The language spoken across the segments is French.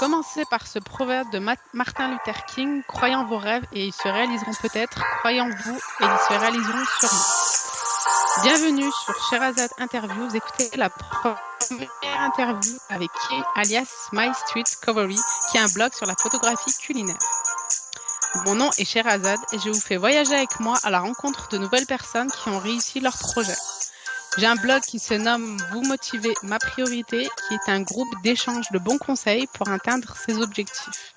Commencez par ce proverbe de Martin Luther King, croyant vos rêves et ils se réaliseront peut-être, croyant-vous et ils se réaliseront sûrement. Bienvenue sur Sherazade Interview, vous écoutez la première interview avec Kim alias My Street Covery, qui est un blog sur la photographie culinaire. Mon nom est Sherazade et je vous fais voyager avec moi à la rencontre de nouvelles personnes qui ont réussi leur projet. J'ai un blog qui se nomme Vous motiver ma priorité, qui est un groupe d'échange de bons conseils pour atteindre ses objectifs.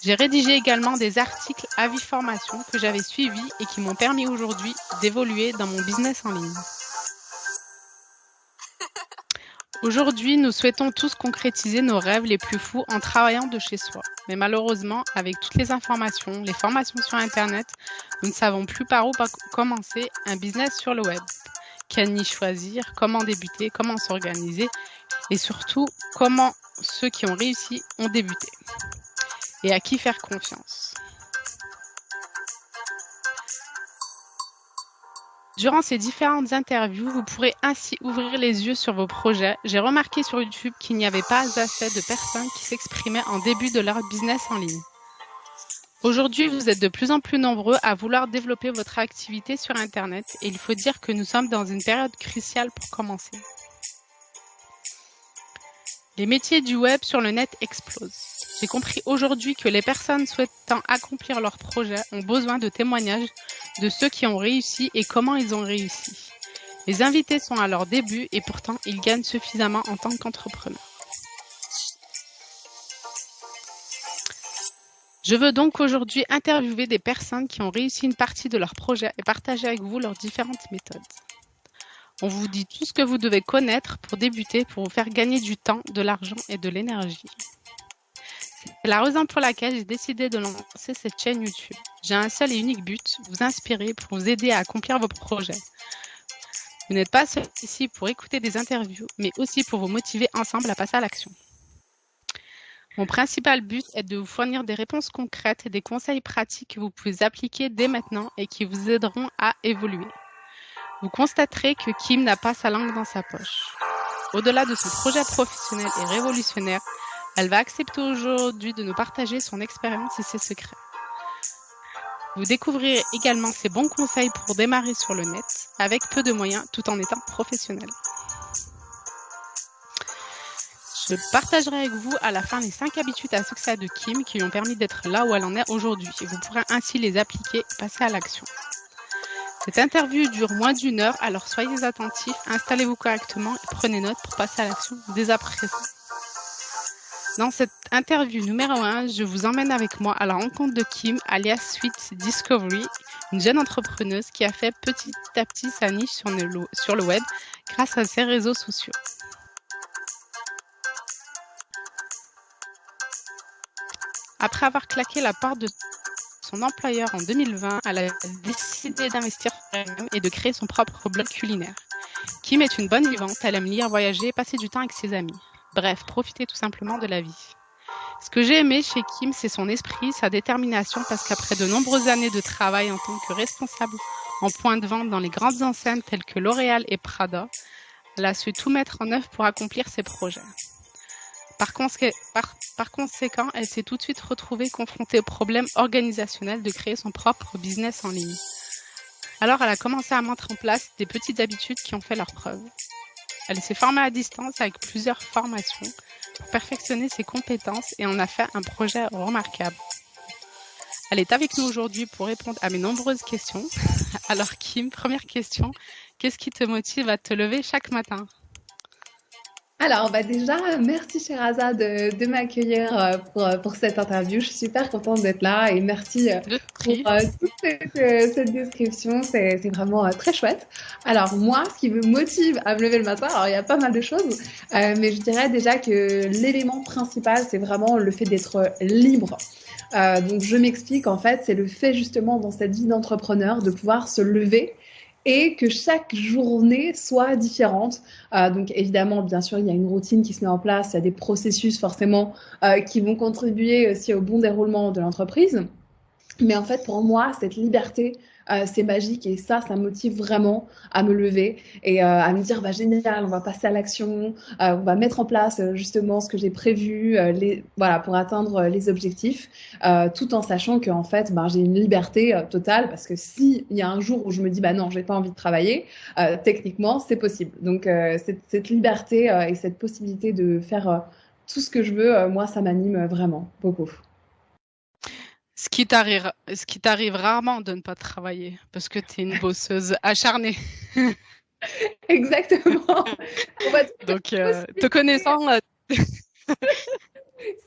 J'ai rédigé également des articles avis formation que j'avais suivis et qui m'ont permis aujourd'hui d'évoluer dans mon business en ligne. Aujourd'hui, nous souhaitons tous concrétiser nos rêves les plus fous en travaillant de chez soi. Mais malheureusement, avec toutes les informations, les formations sur Internet, nous ne savons plus par où commencer un business sur le web. Quelle niche choisir, comment débuter, comment s'organiser et surtout comment ceux qui ont réussi ont débuté et à qui faire confiance. Durant ces différentes interviews, vous pourrez ainsi ouvrir les yeux sur vos projets. J'ai remarqué sur YouTube qu'il n'y avait pas assez de personnes qui s'exprimaient en début de leur business en ligne. Aujourd'hui, vous êtes de plus en plus nombreux à vouloir développer votre activité sur Internet et il faut dire que nous sommes dans une période cruciale pour commencer. Les métiers du web sur le net explosent. J'ai compris aujourd'hui que les personnes souhaitant accomplir leur projet ont besoin de témoignages de ceux qui ont réussi et comment ils ont réussi. Les invités sont à leur début et pourtant ils gagnent suffisamment en tant qu'entrepreneurs. Je veux donc aujourd'hui interviewer des personnes qui ont réussi une partie de leur projet et partager avec vous leurs différentes méthodes. On vous dit tout ce que vous devez connaître pour débuter, pour vous faire gagner du temps, de l'argent et de l'énergie. C'est la raison pour laquelle j'ai décidé de lancer cette chaîne YouTube. J'ai un seul et unique but, vous inspirer pour vous aider à accomplir vos projets. Vous n'êtes pas seul ici pour écouter des interviews, mais aussi pour vous motiver ensemble à passer à l'action. Mon principal but est de vous fournir des réponses concrètes et des conseils pratiques que vous pouvez appliquer dès maintenant et qui vous aideront à évoluer. Vous constaterez que Kim n'a pas sa langue dans sa poche. Au-delà de son projet professionnel et révolutionnaire, elle va accepter aujourd'hui de nous partager son expérience et ses secrets. Vous découvrirez également ses bons conseils pour démarrer sur le net avec peu de moyens tout en étant professionnel. Je partagerai avec vous à la fin les 5 habitudes à succès de Kim qui lui ont permis d'être là où elle en est aujourd'hui et vous pourrez ainsi les appliquer et passer à l'action. Cette interview dure moins d'1 heure, alors soyez attentifs, installez-vous correctement et prenez note pour passer à l'action dès à présent. Dans cette interview numéro 1, je vous emmène avec moi à la rencontre de Kim, alias Sweet Discovery, une jeune entrepreneuse qui a fait petit à petit sa niche sur le web grâce à ses réseaux sociaux. Après avoir claqué la porte de son employeur en 2020, elle a décidé d'investir sur elle-même et de créer son propre blog culinaire. Kim est une bonne vivante, elle aime lire, voyager et passer du temps avec ses amis. Bref, profiter tout simplement de la vie. Ce que j'ai aimé chez Kim, c'est son esprit, sa détermination, parce qu'après de nombreuses années de travail en tant que responsable en point de vente dans les grandes enseignes telles que L'Oréal et Prada, elle a su tout mettre en œuvre pour accomplir ses projets. Par conséquent, elle s'est tout de suite retrouvée confrontée au problème organisationnel de créer son propre business en ligne. Alors, elle a commencé à mettre en place des petites habitudes qui ont fait leurs preuves. Elle s'est formée à distance avec plusieurs formations pour perfectionner ses compétences et en a fait un projet remarquable. Elle est avec nous aujourd'hui pour répondre à mes nombreuses questions. Alors Kim, première question, qu'est-ce qui te motive à te lever chaque matin ? Alors, déjà, merci Sherazade de m'accueillir pour cette interview. Je suis super contente d'être là et merci pour toute cette description. C'est vraiment très chouette. Alors, moi, ce qui me motive à me lever le matin, alors il y a pas mal de choses, mais je dirais déjà que l'élément principal, c'est vraiment le fait d'être libre. Donc, je m'explique, en fait, c'est le fait justement dans cette vie d'entrepreneur de pouvoir se lever et que chaque journée soit différente. Donc évidemment, bien sûr, il y a une routine qui se met en place, il y a des processus forcément qui vont contribuer aussi au bon déroulement de l'entreprise. Mais en fait, pour moi, cette liberté c'est magique et ça me motive vraiment à me lever et à me dire, bah, génial, on va passer à l'action, on va mettre en place justement ce que j'ai prévu, voilà, pour atteindre les objectifs, tout en sachant qu'en fait, bah, j'ai une liberté totale parce que s'il y a un jour où je me dis, bah non, j'ai pas envie de travailler, techniquement, c'est possible. Donc, cette liberté et cette possibilité de faire tout ce que je veux, moi, ça m'anime vraiment beaucoup. Ce qui t'arrive rarement de ne pas travailler, parce que tu es une bosseuse acharnée. Exactement. On va Donc, te connaissant,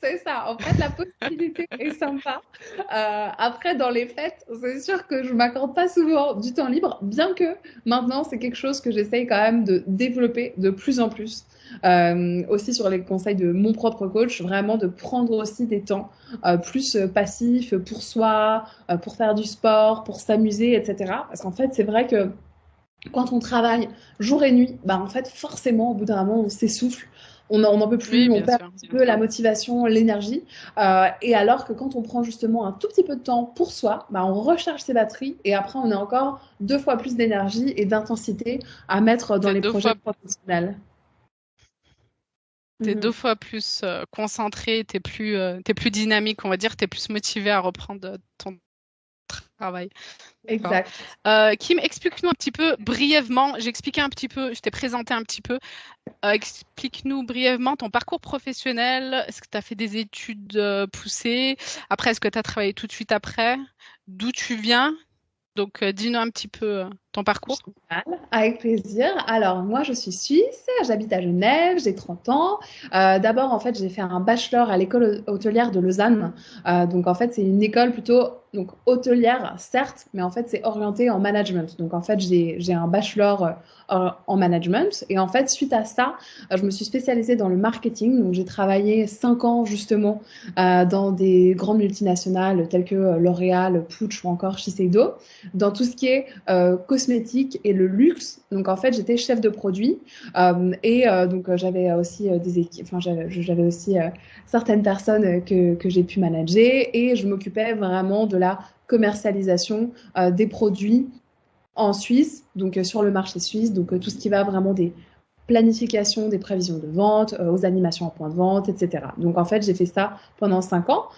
c'est ça. En fait, la possibilité est sympa. Après, dans les fêtes, c'est sûr que je m'accorde pas souvent du temps libre, bien que maintenant, c'est quelque chose que j'essaye quand même de développer de plus en plus. Aussi sur les conseils de mon propre coach, vraiment de prendre aussi des temps plus passifs pour soi, pour faire du sport, pour s'amuser, etc. Parce qu'en fait, c'est vrai que quand on travaille jour et nuit, bah en fait, forcément, au bout d'un moment, on s'essouffle. On n'en peut plus, oui, on bien perd sûr. un petit peu la motivation, l'énergie. Et alors que quand on prend justement un tout petit peu de temps pour soi, bah on recharge ses batteries et après on a encore 2 fois plus d'énergie et d'intensité à mettre dans T'es les deux projets fois, professionnels. t'es deux Mhm. fois plus concentré, t'es plus dynamique, on va dire, t'es plus motivé à reprendre ton travail. D'accord. Exact. Kim, explique-nous un petit peu brièvement, j'ai expliqué un petit peu, je t'ai présenté un petit peu, explique-nous brièvement ton parcours professionnel. Est-ce que tu as fait des études poussées? Après, est-ce que tu as travaillé tout de suite après? D'où tu viens? Donc, dis-nous un petit peu ton parcours. Génial, avec plaisir. Alors, moi, je suis suisse, j'habite à Genève, j'ai 30 ans. D'abord, en fait, j'ai fait un bachelor à l'école hôtelière de Lausanne. Donc, en fait, c'est une école plutôt donc, hôtelière, certes, mais en fait, c'est orienté en management. Donc, en fait, j'ai un bachelor en management. Et en fait, suite à ça, je me suis spécialisée dans le marketing. Donc, j'ai travaillé 5 ans, justement, dans des grandes multinationales telles que L'Oréal, Puig ou encore Shiseido, dans tout ce qui est cosmétique et le luxe. Donc en fait, j'étais chef de produit donc j'avais aussi des équipes, enfin j'avais aussi certaines personnes que j'ai pu manager et je m'occupais vraiment de la commercialisation des produits en Suisse, donc sur le marché suisse, donc tout ce qui va vraiment des planification des prévisions de vente, aux animations en point de vente, etc. Donc en fait, j'ai fait ça pendant 5 ans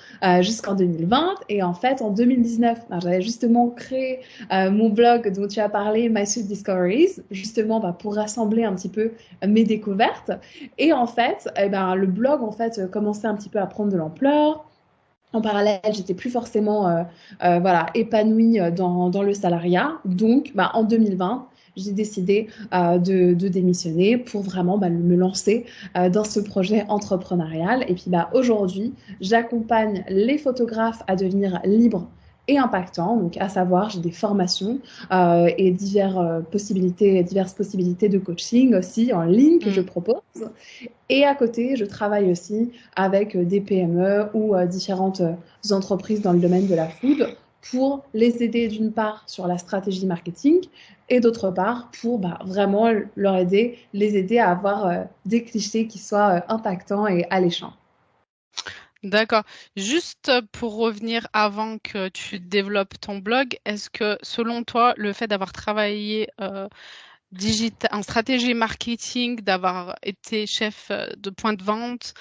jusqu'en 2020 et en fait en 2019, j'avais justement créé mon blog dont tu as parlé, My Sweet Discoveries, justement pour rassembler un petit peu mes découvertes et en fait, le blog en fait commençait un petit peu à prendre de l'ampleur. En parallèle, j'étais plus forcément voilà, épanouie dans le salariat. Donc, en 2020, j'ai décidé de démissionner pour vraiment me lancer dans ce projet entrepreneurial. Et puis aujourd'hui, j'accompagne les photographes à devenir libres et impactants. Donc, à savoir, j'ai des formations et diverses possibilités de coaching aussi en ligne que je propose. Et à côté, je travaille aussi avec des PME ou différentes entreprises dans le domaine de la food pour les aider d'une part sur la stratégie marketing et d'autre part pour vraiment les aider à avoir des clichés qui soient impactants et alléchants. D'accord. Juste pour revenir avant que tu développes ton blog, est-ce que selon toi, le fait d'avoir travaillé en stratégie marketing, d'avoir été chef de point de vente,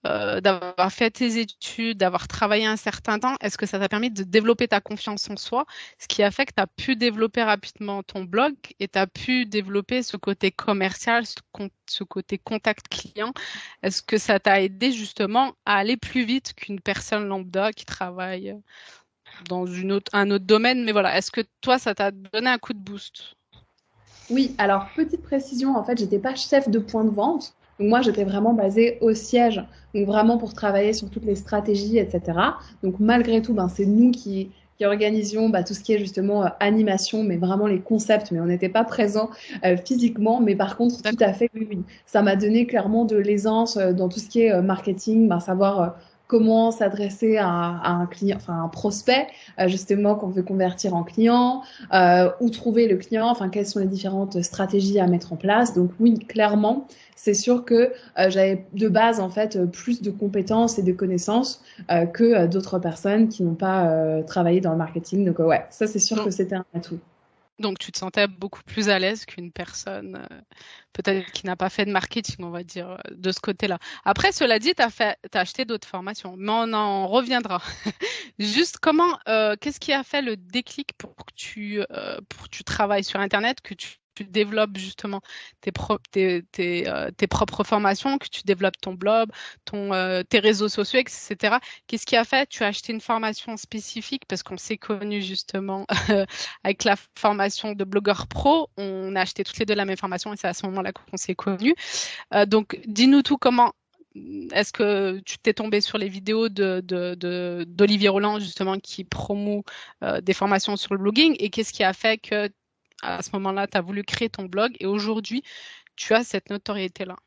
d'avoir fait tes études, d'avoir travaillé un certain temps, est-ce que ça t'a permis de développer ta confiance en soi, ce qui a fait que tu as pu développer rapidement ton blog et tu as pu développer ce côté commercial, ce côté contact client? Est-ce que ça t'a aidé justement à aller plus vite qu'une personne lambda qui travaille dans un autre domaine? Mais voilà, est-ce que toi, ça t'a donné un coup de boost? Oui, alors petite précision, en fait, j'étais pas chef de point de vente. Donc moi, j'étais vraiment basée au siège, donc vraiment pour travailler sur toutes les stratégies, etc. Donc malgré tout, c'est nous qui organisions tout ce qui est justement animation, mais vraiment les concepts, mais on n'était pas présents physiquement. Mais par contre, tout D'accord. à fait, oui, oui. Ça m'a donné clairement de l'aisance dans tout ce qui est marketing, savoir comment s'adresser à un client, enfin un prospect, justement qu'on veut convertir en client, où trouver le client, enfin quelles sont les différentes stratégies à mettre en place. Donc oui, clairement, c'est sûr que j'avais de base en fait plus de compétences et de connaissances que d'autres personnes qui n'ont pas travaillé dans le marketing. Donc ouais, ça c'est sûr Donc, que c'était un atout. donc tu te sentais beaucoup plus à l'aise qu'une personne peut-être qui n'a pas fait de marketing, on va dire, de ce côté-là. Après, cela dit, t'as acheté d'autres formations, mais on en reviendra. Juste qu'est-ce qui a fait le déclic pour que tu travailles sur Internet, que tu développes justement tes propres formations, que tu développes ton blog, tes réseaux sociaux, etc. Qu'est-ce qui a fait? Tu as acheté une formation spécifique parce qu'on s'est connus justement avec la formation de blogueur pro. On a acheté toutes les deux la même formation et c'est à ce moment-là qu'on s'est connus. Donc, dis-nous tout comment. Est-ce que tu t'es tombé sur les vidéos d'Olivier Roland, justement, qui promeut des formations sur le blogging? Et qu'est-ce qui a fait que, à ce moment-là, tu as voulu créer ton blog et aujourd'hui, tu as cette notoriété-là?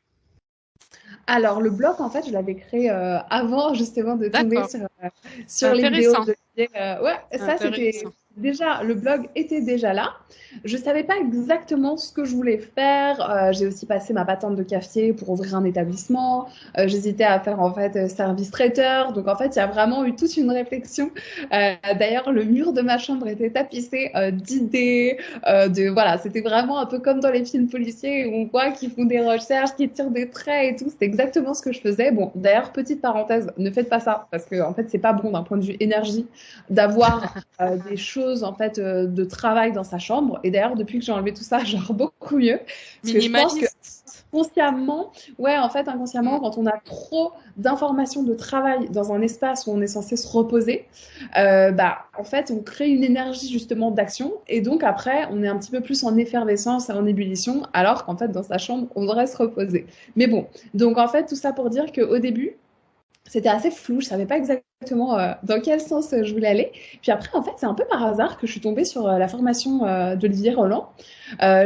Alors, le blog, en fait, je l'avais créé avant justement de tomber D'accord, sur les vidéos intéressant, de ouais, ça, c'était intéressant. déjà, le blog était déjà là. Je savais pas exactement ce que je voulais faire. J'ai aussi passé ma patente de cafetier pour ouvrir un établissement. J'hésitais à faire, en fait, service traiteur. Donc, en fait, il y a vraiment eu toute une réflexion. D'ailleurs, le mur de ma chambre était tapissé d'idées, voilà, c'était vraiment un peu comme dans les films policiers où on voit qu'ils font des recherches, qu'ils tirent des traits et tout. C'était exactement ce que je faisais. Bon, d'ailleurs, petite parenthèse, ne faites pas ça parce que en fait, c'est pas bon d'un point de vue énergie d'avoir des choses en fait de travail dans sa chambre. Et d'ailleurs, depuis que j'ai enlevé tout ça, genre beaucoup mieux parce que je pense que Minimaliste. consciemment, ouais, en fait, Mm. inconsciemment, quand on a trop d'informations de travail dans un espace où on est censé se reposer, bah, en fait, on crée une énergie justement d'action et donc après, on est un petit peu plus en effervescence et en ébullition, alors qu'en fait, dans sa chambre, on devrait se reposer. Mais bon, donc en fait, tout ça pour dire qu'au début, c'était assez flou, je savais pas exactement dans quel sens je voulais aller. Puis après, en fait, c'est un peu par hasard que je suis tombée sur la formation d'Olivier Roland.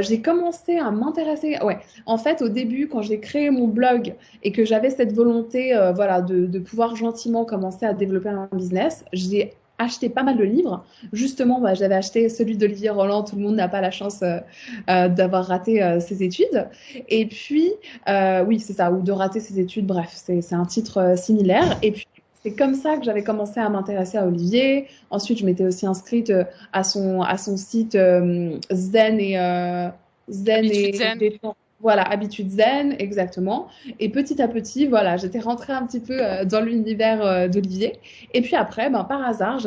J'ai commencé à m'intéresser. Ouais, en fait, au début, quand j'ai créé mon blog et que j'avais cette volonté, voilà, de pouvoir gentiment commencer à développer un business, j'ai acheté pas mal de livres. Justement, bah, j'avais acheté celui d'Olivier Roland. Tout le monde n'a pas la chance d'avoir raté ses études. Et puis, oui, c'est ça, ou de rater ses études. Bref, c'est un titre similaire. Et puis, c'est comme ça que j'avais commencé à m'intéresser à Olivier. Ensuite, je m'étais aussi inscrite à son site Zen Habitude et zen. détente. Voilà, Habitude Zen, exactement. Et petit à petit, voilà, j'étais rentrée un petit peu dans l'univers d'Olivier. Et puis après, ben, par hasard,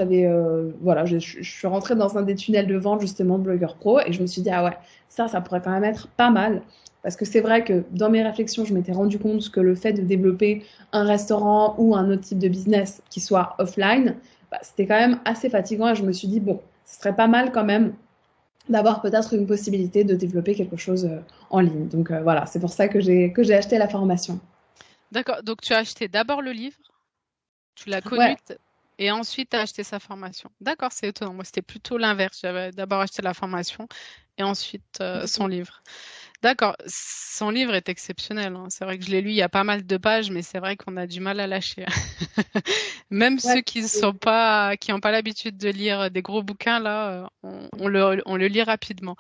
voilà, je suis rentrée dans un des tunnels de vente justement de Blogueur Pro et je me suis dit, ah ouais, ça pourrait quand même être pas mal. Parce que c'est vrai que dans mes réflexions, je m'étais rendu compte que le fait de développer un restaurant ou un autre type de business qui soit offline, bah, c'était quand même assez fatigant et je me suis dit, bon, ce serait pas mal quand même d'avoir peut-être une possibilité de développer quelque chose en ligne. Donc voilà, c'est pour ça que j'ai acheté la formation. D'accord. Donc, tu as acheté d'abord le livre, tu l'as connu Ouais. et ensuite tu as acheté sa formation. D'accord, c'est étonnant. Moi, c'était plutôt l'inverse. J'avais d'abord acheté la formation et ensuite son livre. D'accord, son livre est exceptionnel, hein. C'est vrai que je l'ai lu, il y a pas mal de pages, mais c'est vrai qu'on a du mal à lâcher. Même ceux Ouais. qui n'ont pas l'habitude de lire des gros bouquins, là, on le lit rapidement.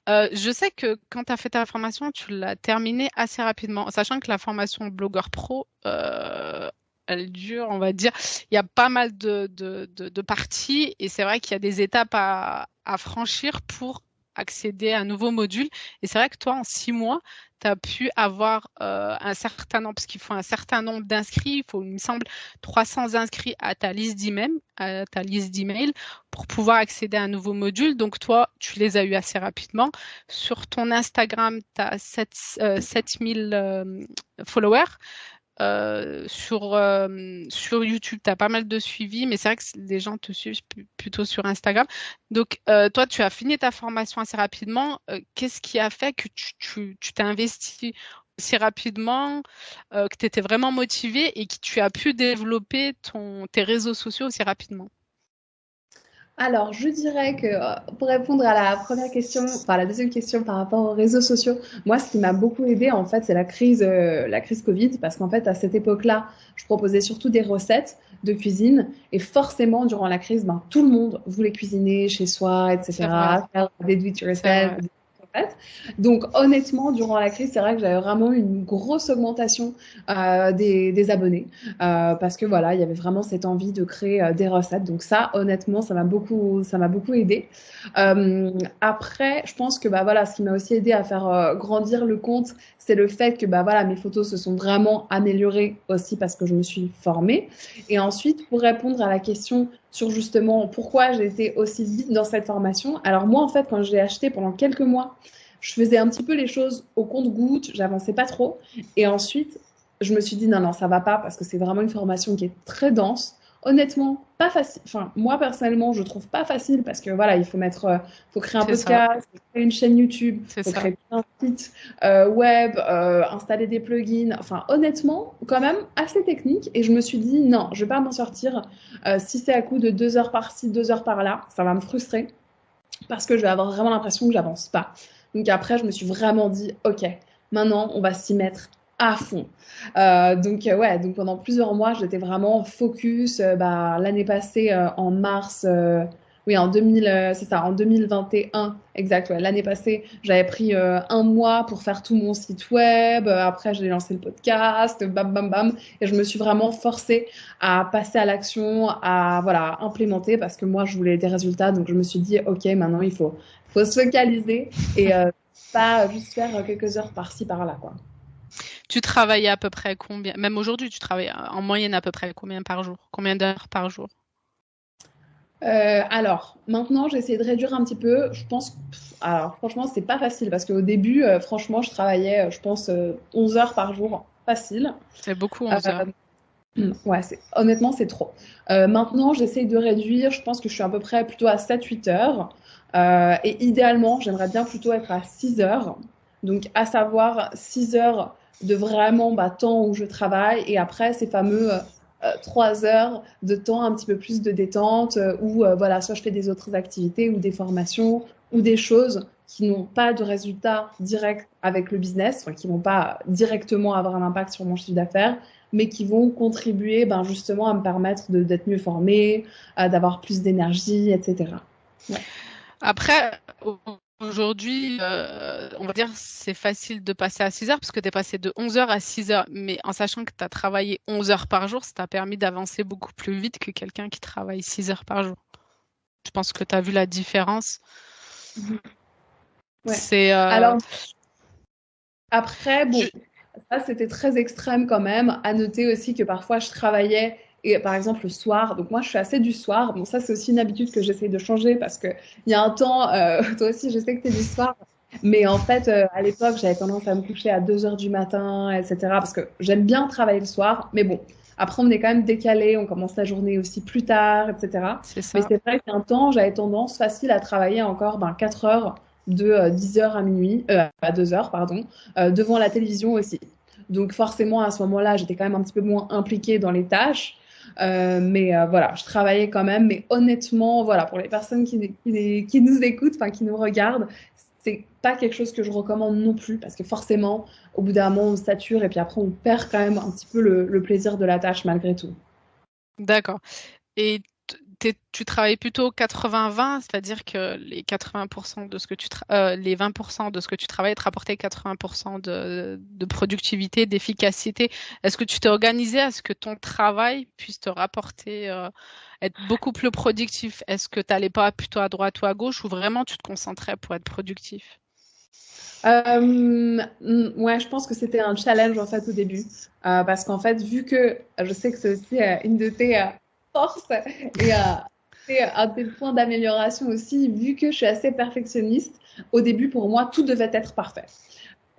Je sais que quand tu as fait ta formation, tu l'as terminée assez rapidement, sachant que la formation blogueur pro, elle dure, on va dire, il y a pas mal de parties et c'est vrai qu'il y a des étapes à franchir pour accéder à un nouveau module. Et c'est vrai que toi, en 6 mois, tu as pu avoir un certain nombre, parce qu'il faut un certain nombre d'inscrits, il faut, il me semble, 300 inscrits à ta liste d'emails pour pouvoir accéder à un nouveau module. Donc toi, tu les as eu assez rapidement. Sur ton Instagram, tu as 7000 followers. Sur YouTube, tu as pas mal de suivis, mais c'est vrai que les gens te suivent plutôt sur Instagram. Donc, toi, tu as fini ta formation assez rapidement. Qu'est-ce qui a fait que tu t'es investi aussi rapidement, que tu étais vraiment motivé et que tu as pu développer tes réseaux sociaux aussi rapidement? Alors, je dirais que pour répondre à la première question, enfin la deuxième question par rapport aux réseaux sociaux, moi, ce qui m'a beaucoup aidé, en fait, c'est la crise Covid, parce qu'en fait, à cette époque-là, je proposais surtout des recettes de cuisine, et forcément, durant la crise, ben, tout le monde voulait cuisiner chez soi, C'est vrai, etc., faire des do it c'est yourself, vrai. des recettes. Donc, honnêtement, durant la crise, c'est vrai que j'avais vraiment eu une grosse augmentation des abonnés. Parce que voilà, il y avait vraiment cette envie de créer des recettes. Donc ça, honnêtement, ça m'a beaucoup aidé. Après, je pense que bah voilà, ce qui m'a aussi aidé à faire grandir le compte, c'est le fait que bah voilà, mes photos se sont vraiment améliorées aussi parce que je me suis formée. Et ensuite, pour répondre à la question sur justement pourquoi j'ai été aussi vite dans cette formation, alors moi en fait, quand je l'ai acheté pendant quelques mois, je faisais un petit peu les choses au compte-gouttes, j'avançais pas trop. Et ensuite, je me suis dit non, non, ça va pas parce que c'est vraiment une formation qui est très dense. Honnêtement, pas facile. Enfin, moi personnellement, je trouve pas facile parce que voilà, faut créer un C'est ça, podcast, faut créer une chaîne YouTube, c'est faut ça. créer un site web, installer des plugins. Enfin, honnêtement, quand même assez technique. Et je me suis dit non, je vais pas m'en sortir. Si c'est à coup de 2 heures par-ci, 2 heures par-là, ça va me frustrer parce que je vais avoir vraiment l'impression que j'avance pas. Donc après, je me suis vraiment dit, ok, maintenant, on va s'y mettre à fond. Ouais, donc pendant plusieurs mois, j'étais vraiment focus. Bah, l'année passée, en mars, oui, en 2000, c'est ça, en 2021, exact. Ouais, l'année passée, j'avais pris un mois pour faire tout mon site web. Après, j'ai lancé le podcast, bam, bam, bam, et je me suis vraiment forcée à passer à l'action, à voilà, implémenter parce que moi je voulais des résultats. Donc je me suis dit ok, maintenant faut se focaliser et pas juste faire quelques heures par-ci par-là quoi. Tu travailles à peu près combien? Même aujourd'hui, tu travailles en moyenne à peu près combien par jour? Combien d'heures par jour? Alors maintenant j'essaie de réduire un petit peu. Je pense, alors franchement c'est pas facile parce qu'au début franchement je travaillais je pense 11 heures par jour facile. C'est beaucoup, Euh, 11 heures. Ouais, honnêtement, c'est trop. Maintenant, j'essaye de réduire. Je pense que je suis à peu près plutôt à 7-8 heures. Et idéalement, j'aimerais bien plutôt être à 6 heures. Donc, à savoir 6 heures de vraiment bah, temps où je travaille. Et après, ces fameux 3 heures de temps un petit peu plus de détente où voilà, soit je fais des autres activités ou des formations ou des choses qui n'ont pas de résultat direct avec le business, enfin, qui vont pas directement avoir un impact sur mon chiffre d'affaires mais qui vont contribuer ben, justement à me permettre d'être mieux formée, d'avoir plus d'énergie, etc. Ouais. Après, aujourd'hui, on va dire c'est facile de passer à 6 heures parce que tu es passé de 11 heures à 6 heures. Mais en sachant que tu as travaillé 11 heures par jour, ça t'a permis d'avancer beaucoup plus vite que quelqu'un qui travaille 6 heures par jour. Je pense que tu as vu la différence. Ouais. C'est Alors après, je- bon, ça c'était très extrême quand même. À noter aussi que parfois je travaillais et par exemple le soir. Donc moi je suis assez du soir. Bon ça c'est aussi une habitude que j'essaye de changer parce que il y a un temps, toi aussi je sais que tu es du soir. Mais en fait, à l'époque, j'avais tendance à me coucher à 2 heures du matin, etc. Parce que j'aime bien travailler le soir. Mais bon, après, on est quand même décalé. On commence la journée aussi plus tard, etc. c'est Mais ça. c'est vrai qu'un temps, j'avais tendance facile à travailler encore 4 heures de 10 heures à minuit, à 2 heures, pardon, devant la télévision aussi. Donc forcément, à ce moment-là, j'étais quand même un petit peu moins impliquée dans les tâches. Mais voilà, je travaillais quand même. Mais honnêtement, voilà, pour les personnes qui nous écoutent, enfin qui nous regardent, c'est pas quelque chose que je recommande non plus parce que forcément, au bout d'un moment, on sature et puis après, on perd quand même un petit peu le plaisir de la tâche malgré tout. D'accord. Et tu travailles plutôt 80-20, c'est-à-dire que les 80% de ce que les 20% de ce que tu travailles te rapportaient 80% de productivité, d'efficacité. Est-ce que tu t'es organisé à ce que ton travail puisse te rapporter, être beaucoup plus productif? Est-ce que tu n'allais pas plutôt à droite ou à gauche ou vraiment tu te concentrais pour être productif? Ouais, je pense que c'était un challenge en fait au début parce qu'en fait, vu que je sais que c'est aussi une de tes forces et c'est un des points d'amélioration aussi, vu que je suis assez perfectionniste, au début pour moi tout devait être parfait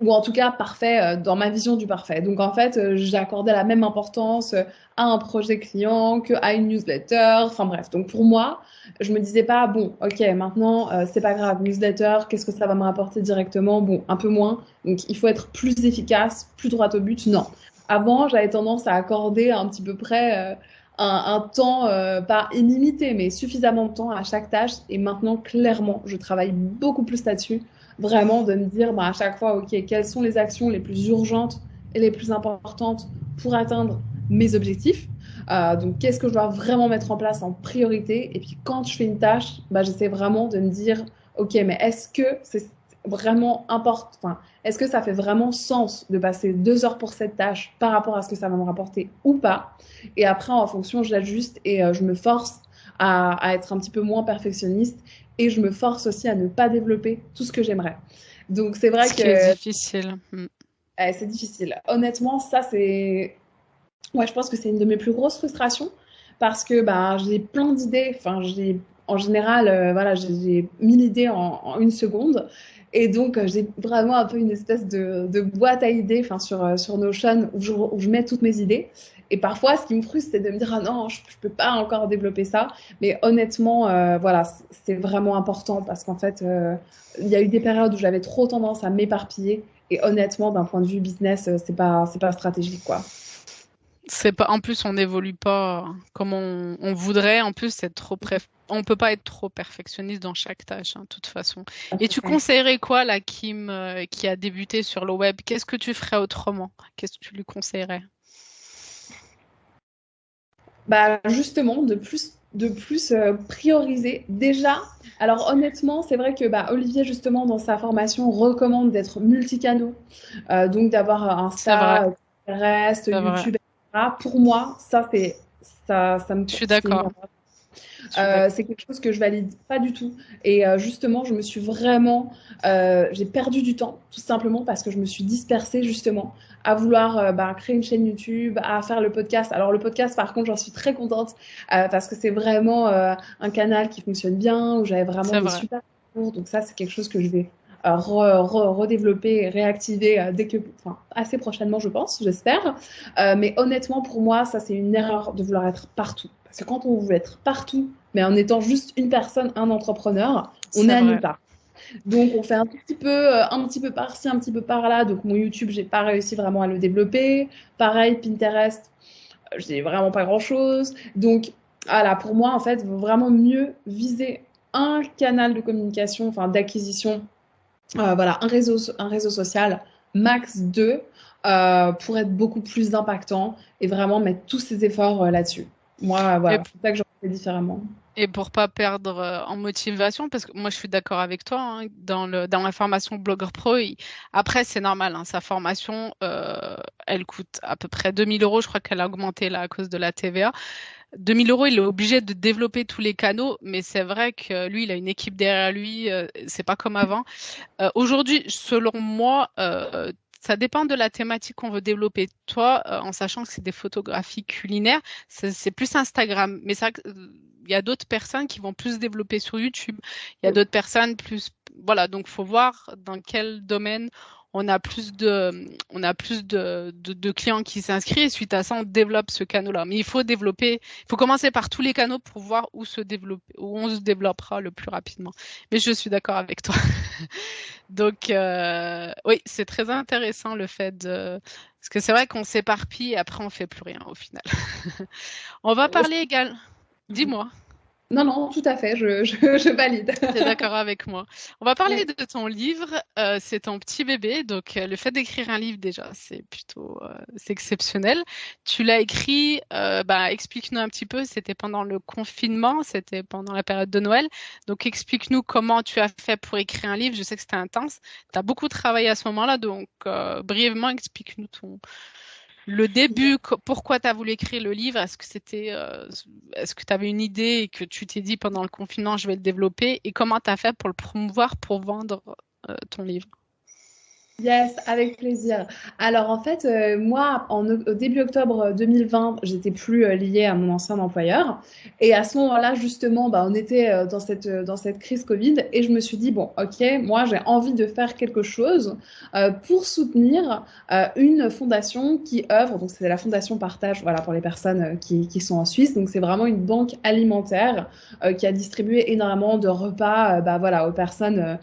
ou en tout cas parfait dans ma vision du parfait. Donc en fait, j'ai accordé la même importance à un projet client qu'à une newsletter. Enfin bref, donc pour moi, je me disais pas bon, ok, maintenant c'est pas grave, newsletter, qu'est-ce que ça va me rapporter directement? Bon, un peu moins. Donc il faut être plus efficace, plus droit au but. Non. Avant, j'avais tendance à accorder un petit peu près un temps, pas illimité, mais suffisamment de temps à chaque tâche. Et maintenant, clairement, je travaille beaucoup plus là-dessus. Vraiment de me dire bah, à chaque fois, OK, quelles sont les actions les plus urgentes et les plus importantes pour atteindre mes objectifs. Donc, qu'est-ce que je dois vraiment mettre en place en priorité? Et puis, quand je fais une tâche, bah, j'essaie vraiment de me dire, OK, mais est-ce que c'est vraiment important? Enfin, est-ce que ça fait vraiment sens de passer 2 heures pour cette tâche par rapport à ce que ça va me rapporter ou pas? Et après, en fonction, j'ajuste et je me force à être un petit peu moins perfectionniste et je me force aussi à ne pas développer tout ce que j'aimerais. Donc, c'est vrai Ce qui est que difficile. c'est difficile. Honnêtement, ça, c'est. Ouais, je pense que c'est une de mes plus grosses frustrations parce que bah, j'ai plein d'idées. Enfin, en général, voilà, j'ai 1 000 idées en 1 seconde. Et donc, j'ai vraiment un peu une espèce de boîte à idées enfin, sur Notion où je mets toutes mes idées. Et parfois, ce qui me frustre, c'est de me dire, ah non, je peux pas encore développer ça. Mais honnêtement, voilà, c'est vraiment important parce qu'en fait, il y a eu des périodes où j'avais trop tendance à m'éparpiller. Et honnêtement, d'un point de vue business, c'est pas stratégique, quoi. C'est pas, en plus, on n'évolue pas comme on voudrait. En plus, on peut pas être trop perfectionniste dans chaque tâche, hein, de toute façon. Et tu conseillerais quoi, la Kim, qui a débuté sur le web? Qu'est-ce que tu ferais autrement? Qu'est-ce que tu lui conseillerais? Bah, justement, de plus prioriser. Déjà, alors honnêtement, c'est vrai que bah, Olivier, justement, dans sa formation, recommande d'être multicanaux. Donc d'avoir C'est vrai, Insta, Pinterest, c'est vrai. YouTube, etc. Pour moi, ça me, Je suis c'est une d'accord. Je suis d'accord. C'est quelque chose que je valide pas du tout. Et justement, j'ai perdu du temps, tout simplement parce que je me suis dispersée justement à vouloir bah, créer une chaîne YouTube, à faire le podcast. Alors le podcast, par contre, j'en suis très contente parce que c'est vraiment un canal qui fonctionne bien, où j'avais vraiment C'est des vrai. super retours. Donc ça, c'est quelque chose que je vais redévelopper et réactiver enfin, assez prochainement, je pense, j'espère. Mais honnêtement, pour moi, ça, c'est une erreur de vouloir être partout. Parce que quand on veut être partout, mais en étant juste une personne, un entrepreneur, on est C'est à nulle vrai. part. Donc, on fait un petit peu par-ci, un petit peu par-là. Donc, mon YouTube, j'ai pas réussi vraiment à le développer. Pareil, Pinterest, j'ai vraiment pas grand-chose. Donc, voilà, pour moi, en fait, il vaut vraiment mieux viser un canal de communication, enfin d'acquisition, voilà, un réseau social, max 2, pour être beaucoup plus impactant et vraiment mettre tous ses efforts là-dessus. Moi, Et voilà, c'est ça que j'aurais fait différemment. Et pour pas perdre en motivation, parce que moi je suis d'accord avec toi, hein, dans la formation Blogueur Pro, après c'est normal, hein, sa formation, elle coûte à peu près 2 000 euros, je crois qu'elle a augmenté là à cause de la TVA. 2 000 euros, il est obligé de développer tous les canaux, mais c'est vrai que lui, il a une équipe derrière lui, c'est pas comme avant. Aujourd'hui, selon moi, ça dépend de la thématique qu'on veut développer. Toi, en sachant que c'est des photographies culinaires, c'est plus Instagram. Mais ça, il y a d'autres personnes qui vont plus développer sur YouTube. Il y a d'autres personnes plus, voilà. Donc, faut voir dans quel domaine on a plus de clients qui s'inscrivent. Et suite à ça, on développe ce canal-là. Mais il faut commencer par tous les canaux pour voir où on se développera le plus rapidement. Mais je suis d'accord avec toi. Donc, oui, c'est très intéressant le fait de. Parce que c'est vrai qu'on s'éparpille et après on fait plus rien au final. On va parler égal. Dis-moi, Non, non, tout à fait, je valide. tu es d'accord avec moi. On va parler Ouais. de ton livre. C'est ton petit bébé. Donc, le fait d'écrire un livre, déjà, c'est exceptionnel. Tu l'as écrit, bah, explique-nous un petit peu. C'était pendant le confinement, c'était pendant la période de Noël. Donc, explique-nous comment tu as fait pour écrire un livre. Je sais que c'était intense. Tu as beaucoup travaillé à ce moment-là. Donc, brièvement, explique-nous le début, pourquoi tu as voulu écrire le livre? Est-ce que tu avais une idée et que tu t'es dit pendant le confinement, je vais le développer? Et comment tu as fait pour le promouvoir, pour vendre ton livre? Yes, avec plaisir. Alors en fait, moi, au début octobre 2020, j'étais plus liée à mon ancien employeur. Et à ce moment-là, justement, bah, on était dans cette crise Covid. Et je me suis dit, bon, ok, moi, j'ai envie de faire quelque chose pour soutenir une fondation qui œuvre. Donc c'est la Fondation Partage, voilà, pour les personnes qui sont en Suisse. Donc c'est vraiment une banque alimentaire qui a distribué énormément de repas bah, voilà, aux personnes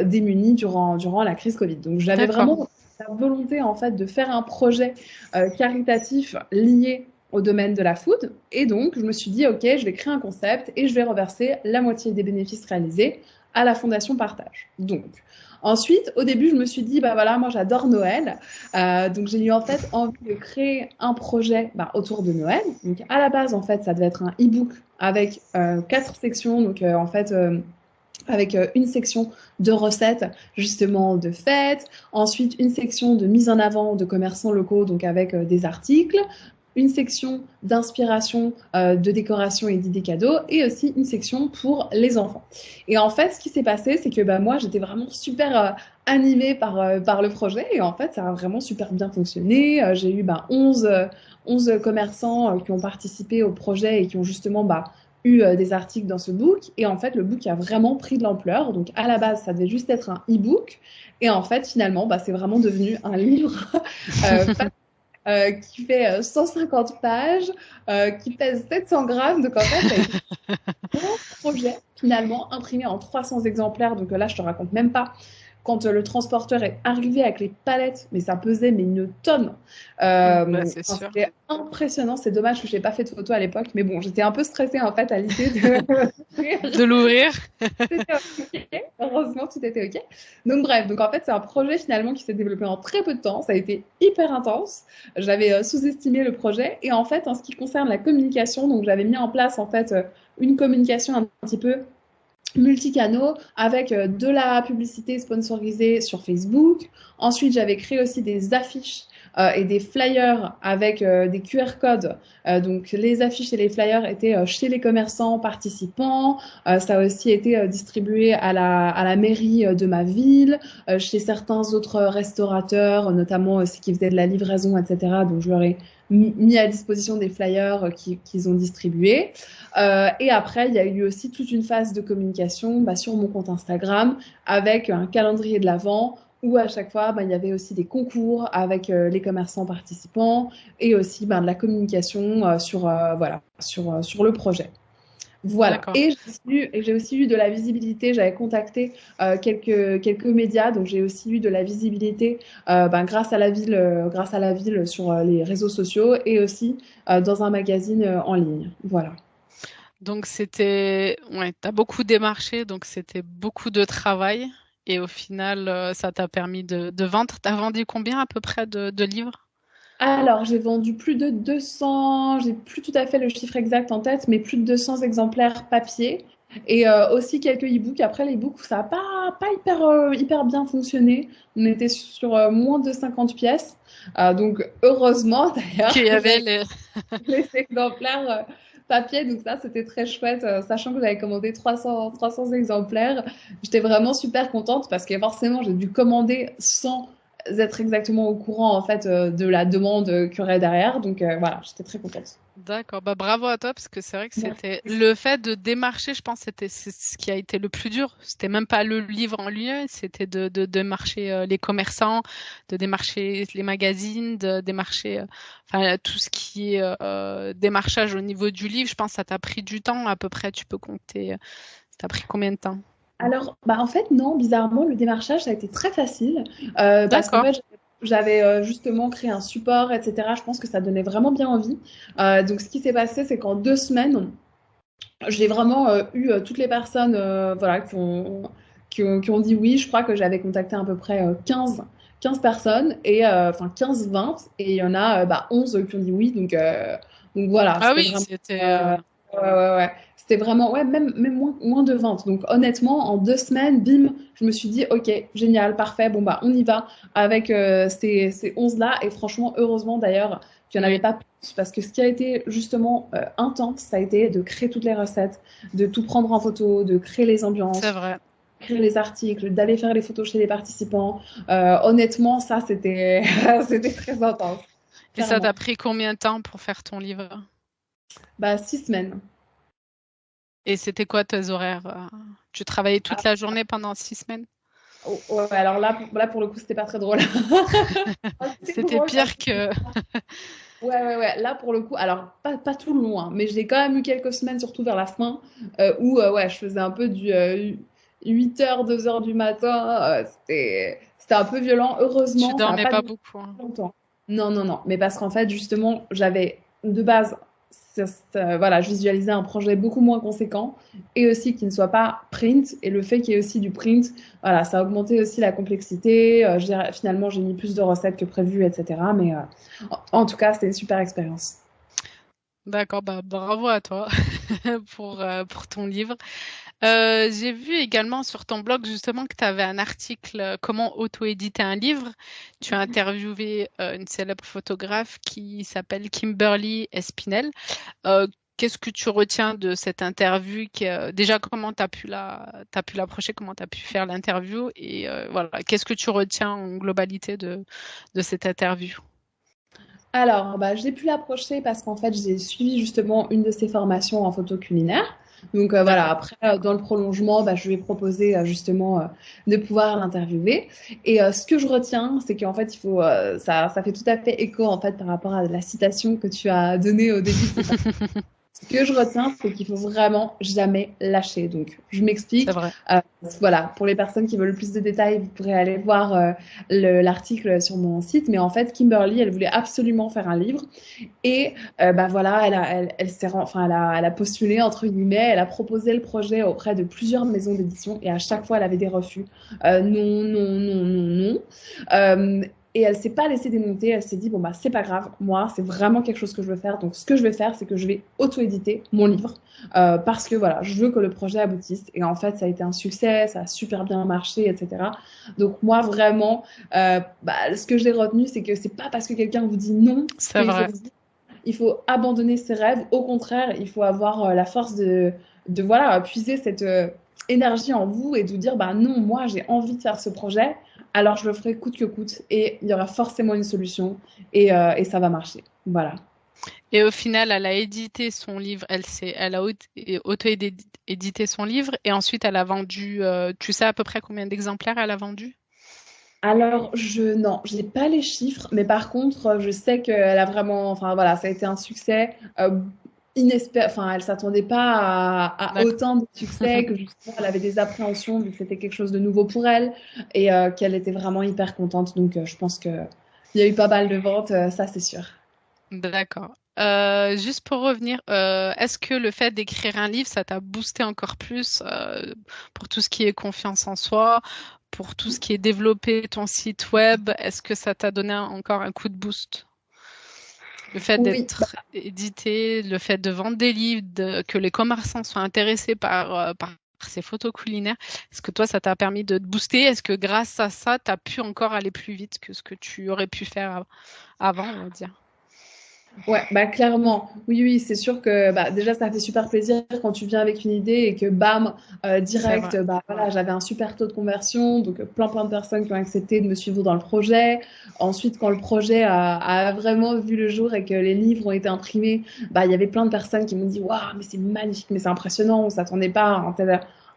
démunies durant la crise Covid. Donc j'avais D'accord. vraiment la volonté en fait de faire un projet caritatif lié au domaine de la food. Et donc, je me suis dit, OK, je vais créer un concept et je vais reverser la moitié des bénéfices réalisés à la Fondation Partage. Donc, ensuite, au début, je me suis dit, bah voilà, moi j'adore Noël. Donc, j'ai eu en fait envie de créer un projet autour de Noël. Donc, à la base, en fait, ça devait être un e-book avec 4 sections. Donc, en fait, avec une section de recettes justement de fêtes, ensuite une section de mise en avant de commerçants locaux, donc avec des articles, une section d'inspiration, de décoration et d'idées cadeaux, et aussi une section pour les enfants. Et en fait, ce qui s'est passé, c'est que moi, j'étais vraiment super animée par le projet, et en fait, ça a vraiment super bien fonctionné. J'ai eu 11 commerçants qui ont participé au projet et qui ont justement eu des articles dans ce book. Et en fait, le book a vraiment pris de l'ampleur. Donc, à la base, ça devait juste être un e-book. Et en fait, finalement, c'est vraiment devenu un livre qui fait 150 pages, qui pèse 700 grammes. Donc, en fait, ça a été un gros projet, finalement, imprimé en 300 exemplaires. Donc, là, je te raconte même pas quand le transporteur est arrivé avec les palettes, mais ça pesait une tonne. C'est sûr. C'était impressionnant. C'est dommage que je n'ai pas fait de photo à l'époque, mais bon, j'étais un peu stressée en fait à l'idée de l'ouvrir. C'était OK. Heureusement, tout était OK. Donc bref, donc en fait, c'est un projet finalement qui s'est développé en très peu de temps. Ça a été hyper intense. J'avais sous-estimé le projet. Et en fait, en ce qui concerne la communication, donc j'avais mis en place en fait une communication un petit peu multicanaux avec de la publicité sponsorisée sur Facebook. Ensuite, j'avais créé aussi des affiches et des flyers avec des QR codes. Donc, les affiches et les flyers étaient chez les commerçants participants. Ça a aussi été distribué à la mairie de ma ville, chez certains autres restaurateurs, notamment ceux qui faisaient de la livraison, etc. Donc, je leur ai mis à disposition des flyers qu'ils ont distribués. Et après, il y a eu aussi toute une phase de communication sur mon compte Instagram avec un calendrier de l'Avent où à chaque fois, il y avait aussi des concours avec les commerçants participants et aussi de la communication sur le projet. Voilà. Et j'ai aussi eu de la visibilité. J'avais contacté quelques médias, donc j'ai aussi eu de la visibilité grâce à la ville sur les réseaux sociaux et aussi dans un magazine en ligne. Voilà. Donc t'as beaucoup démarché, donc c'était beaucoup de travail. Et au final, ça t'a permis de vendre. T'as vendu combien à peu près de livres? Alors, j'ai vendu plus de 200, j'ai plus tout à fait le chiffre exact en tête, mais plus de 200 exemplaires papier et aussi quelques e-books. Après, les e-books, ça n'a pas hyper bien fonctionné. On était sur moins de 50 pièces. Donc, heureusement d'ailleurs, qu'il y avait les exemplaires papier. Donc, ça, c'était très chouette, sachant que j'avais commandé 300 exemplaires. J'étais vraiment super contente parce que forcément, j'ai dû commander sans être exactement au courant en fait de la demande qu'il y aurait derrière. Donc voilà, j'étais très contente. D'accord, bravo à toi parce que c'est vrai que c'était le fait de démarcher, je pense, c'est ce qui a été le plus dur. C'était même pas le livre en lui, c'était de démarcher les commerçants, de démarcher les magazines, de démarcher tout ce qui est démarchage au niveau du livre. Je pense que ça t'a pris du temps à peu près. Tu peux compter. Ça t'a pris combien de temps? Alors, en fait, non, bizarrement, le démarchage, ça a été très facile parce qu'en fait, j'avais justement créé un support, etc. Je pense que ça donnait vraiment bien envie. Donc, ce qui s'est passé, c'est qu'en 2 semaines, j'ai vraiment eu toutes les personnes voilà, qui ont dit oui. Je crois que j'avais contacté à peu près 15 personnes, et enfin 15-20, et il y en a 11 qui ont dit oui. Donc voilà, Ah oui, c'était ouais. C'était vraiment, ouais, même moins de 20. Donc honnêtement, en 2 semaines, bim, je me suis dit, ok, génial, parfait, bon on y va avec ces 11-là. Et franchement, heureusement d'ailleurs qu'il n'y en avait pas plus, parce que ce qui a été justement intense, ça a été de créer toutes les recettes, de tout prendre en photo, de créer les ambiances, c'est vrai. Créer les articles, d'aller faire les photos chez les participants. Honnêtement, ça, c'était c'était très intense. Et ça t'a pris combien de temps pour faire ton livre? 6 semaines. Et c'était quoi tes horaires? Tu travaillais toute la journée pendant 6 semaines? Ouais, alors là, pour le coup, c'était pas très drôle. C'était pire que... Ouais. Là, pour le coup, alors, pas tout le long, hein, mais j'ai quand même eu quelques semaines, surtout vers la fin, où je faisais un peu du 8h, 2h du matin. C'était un peu violent. Heureusement, tu ça n'a dormais pas pas duré beaucoup. longtemps. Non. Mais parce qu'en fait, justement, j'avais de base, voilà, je visualisais un projet beaucoup moins conséquent et aussi qui ne soit pas print. Et le fait qu'il y ait aussi du print, voilà, ça a augmenté aussi la complexité. Finalement, j'ai mis plus de recettes que prévu, etc. Mais en tout cas, c'était une super expérience. D'accord, bah, bravo à toi pour ton livre. J'ai vu également sur ton blog justement que tu avais un article comment auto-éditer un livre. Tu as interviewé une célèbre photographe qui s'appelle Kimberly Espinel. Euh, Qu'est-ce que tu retiens de cette interview déjà, comment t'as pu l'approcher, comment tu as pu faire l'interview et voilà, qu'est-ce que tu retiens en globalité de cette interview? Alors, bah, j'ai pu l'approcher parce qu'en fait, j'ai suivi justement une de ses formations en photo culinaire. Donc voilà, D'accord. après, dans le prolongement, bah, je lui ai proposé justement de pouvoir l'interviewer. Et ce que je retiens, c'est qu'en fait, ça fait tout à fait écho en fait par rapport à la citation que tu as donnée au début de cette. Ce que je retiens, c'est qu'il faut vraiment jamais lâcher. Donc, je C'est m'explique. vrai. Euh, voilà, pour les personnes qui veulent plus de détails, vous pourrez aller voir l'article sur mon site. Mais en fait, Kimberly, elle voulait absolument faire un livre. Et bah voilà, elle a postulé entre guillemets, elle a proposé le projet auprès de plusieurs maisons d'édition et à chaque fois elle avait des refus. Non, non, non, non, non. Et elle s'est pas laissée démonter, elle s'est dit bon bah c'est pas grave, moi c'est vraiment quelque chose que je veux faire, donc ce que je vais faire c'est que je vais auto-éditer mon livre parce que voilà, je veux que le projet aboutisse et en fait ça a été un succès, ça a super bien marché, etc. Donc moi vraiment, bah, ce que j'ai retenu c'est que c'est pas parce que quelqu'un vous dit non C'est qu'il faut vrai. se dire il faut abandonner ses rêves. Au contraire, il faut avoir la force de voilà, puiser cette énergie en vous et de vous dire, bah non, moi j'ai envie de faire ce projet, alors je le ferai coûte que coûte et il y aura forcément une solution et ça va marcher. Voilà. Et au final, elle a édité son livre, elle a auto-édité son livre et ensuite elle a vendu, tu sais à peu près combien d'exemplaires elle a vendu? Alors, non, je n'ai pas les chiffres, mais par contre, je sais qu'elle a vraiment, enfin voilà, ça a été un succès inespéré, enfin, elle s'attendait pas à D'accord. autant de succès, que justement, elle avait des appréhensions vu que c'était quelque chose de nouveau pour elle et qu'elle était vraiment hyper contente. Donc, je pense que il y a eu pas mal de ventes, ça c'est sûr. D'accord. Juste pour revenir, est-ce que le fait d'écrire un livre, ça t'a boosté encore plus pour tout ce qui est confiance en soi, pour tout ce qui est développer ton site web? Est-ce que ça t'a donné encore un coup de boost? Le fait Oui, d'être édité, le fait de vendre des livres, que les commerçants soient intéressés par ces photos culinaires, est-ce que toi, ça t'a permis de te booster? Est-ce que grâce à ça, tu as pu encore aller plus vite que ce que tu aurais pu faire avant, on va dire? ouais, bah clairement. Oui, oui, c'est sûr que bah, déjà ça fait super plaisir quand tu viens avec une idée et que bam, C'est vrai. direct, bah voilà, j'avais un super taux de conversion, donc plein de personnes qui ont accepté de me suivre dans le projet. Ensuite, quand le projet a vraiment vu le jour et que les livres ont été imprimés, bah il y avait plein de personnes qui m'ont dit waouh, mais c'est magnifique, mais c'est impressionnant, on s'attendait pas à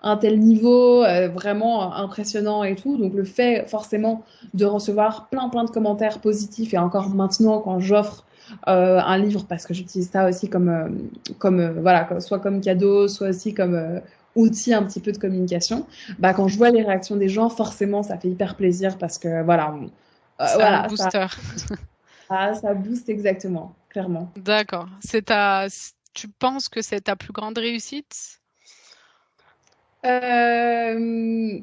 un tel niveau, vraiment impressionnant et tout. Donc le fait forcément de recevoir plein de commentaires positifs et encore maintenant quand j'offre un livre parce que j'utilise ça aussi voilà, soit comme cadeau, soit aussi comme outil un petit peu de communication. Bah, quand je vois les réactions des gens, forcément, ça fait hyper plaisir parce que voilà, C'est un voilà, booster. ça booste exactement, clairement. D'accord. Tu penses que c'est ta plus grande réussite? Euh,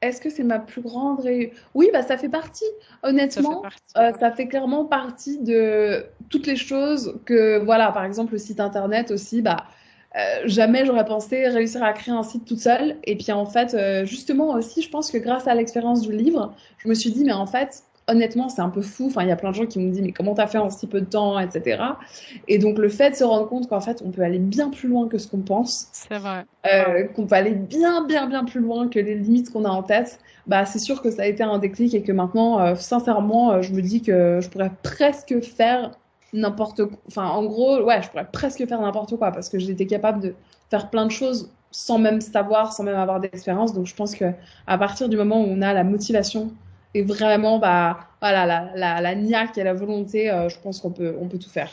Est-ce que c'est ma plus grande Oui, bah ça fait partie. Ça fait Honnêtement, partie. ça fait clairement partie de toutes les choses que, voilà, par exemple, le site internet aussi, bah, jamais j'aurais pensé réussir à créer un site toute seule. Et puis en fait, justement aussi, je pense que grâce à l'expérience du livre, je me suis dit, mais en fait, honnêtement, c'est un peu fou. Enfin, il y a plein de gens qui me disent, mais comment t'as fait en si peu de temps, etc. Et donc le fait de se rendre compte qu'en fait, on peut aller bien plus loin que ce qu'on pense C'est vrai. qu'on peut aller bien plus loin que les limites qu'on a en tête, bah, c'est sûr que ça a été un déclic et que maintenant, sincèrement, je me dis que je pourrais presque faire n'importe quoi. Enfin, en gros, ouais, je pourrais presque faire n'importe quoi parce que j'étais capable de faire plein de choses sans même savoir, sans même avoir d'expérience. Donc, je pense que à partir du moment où on a la motivation et vraiment, bah, voilà, la niaque et la volonté, je pense on peut tout faire.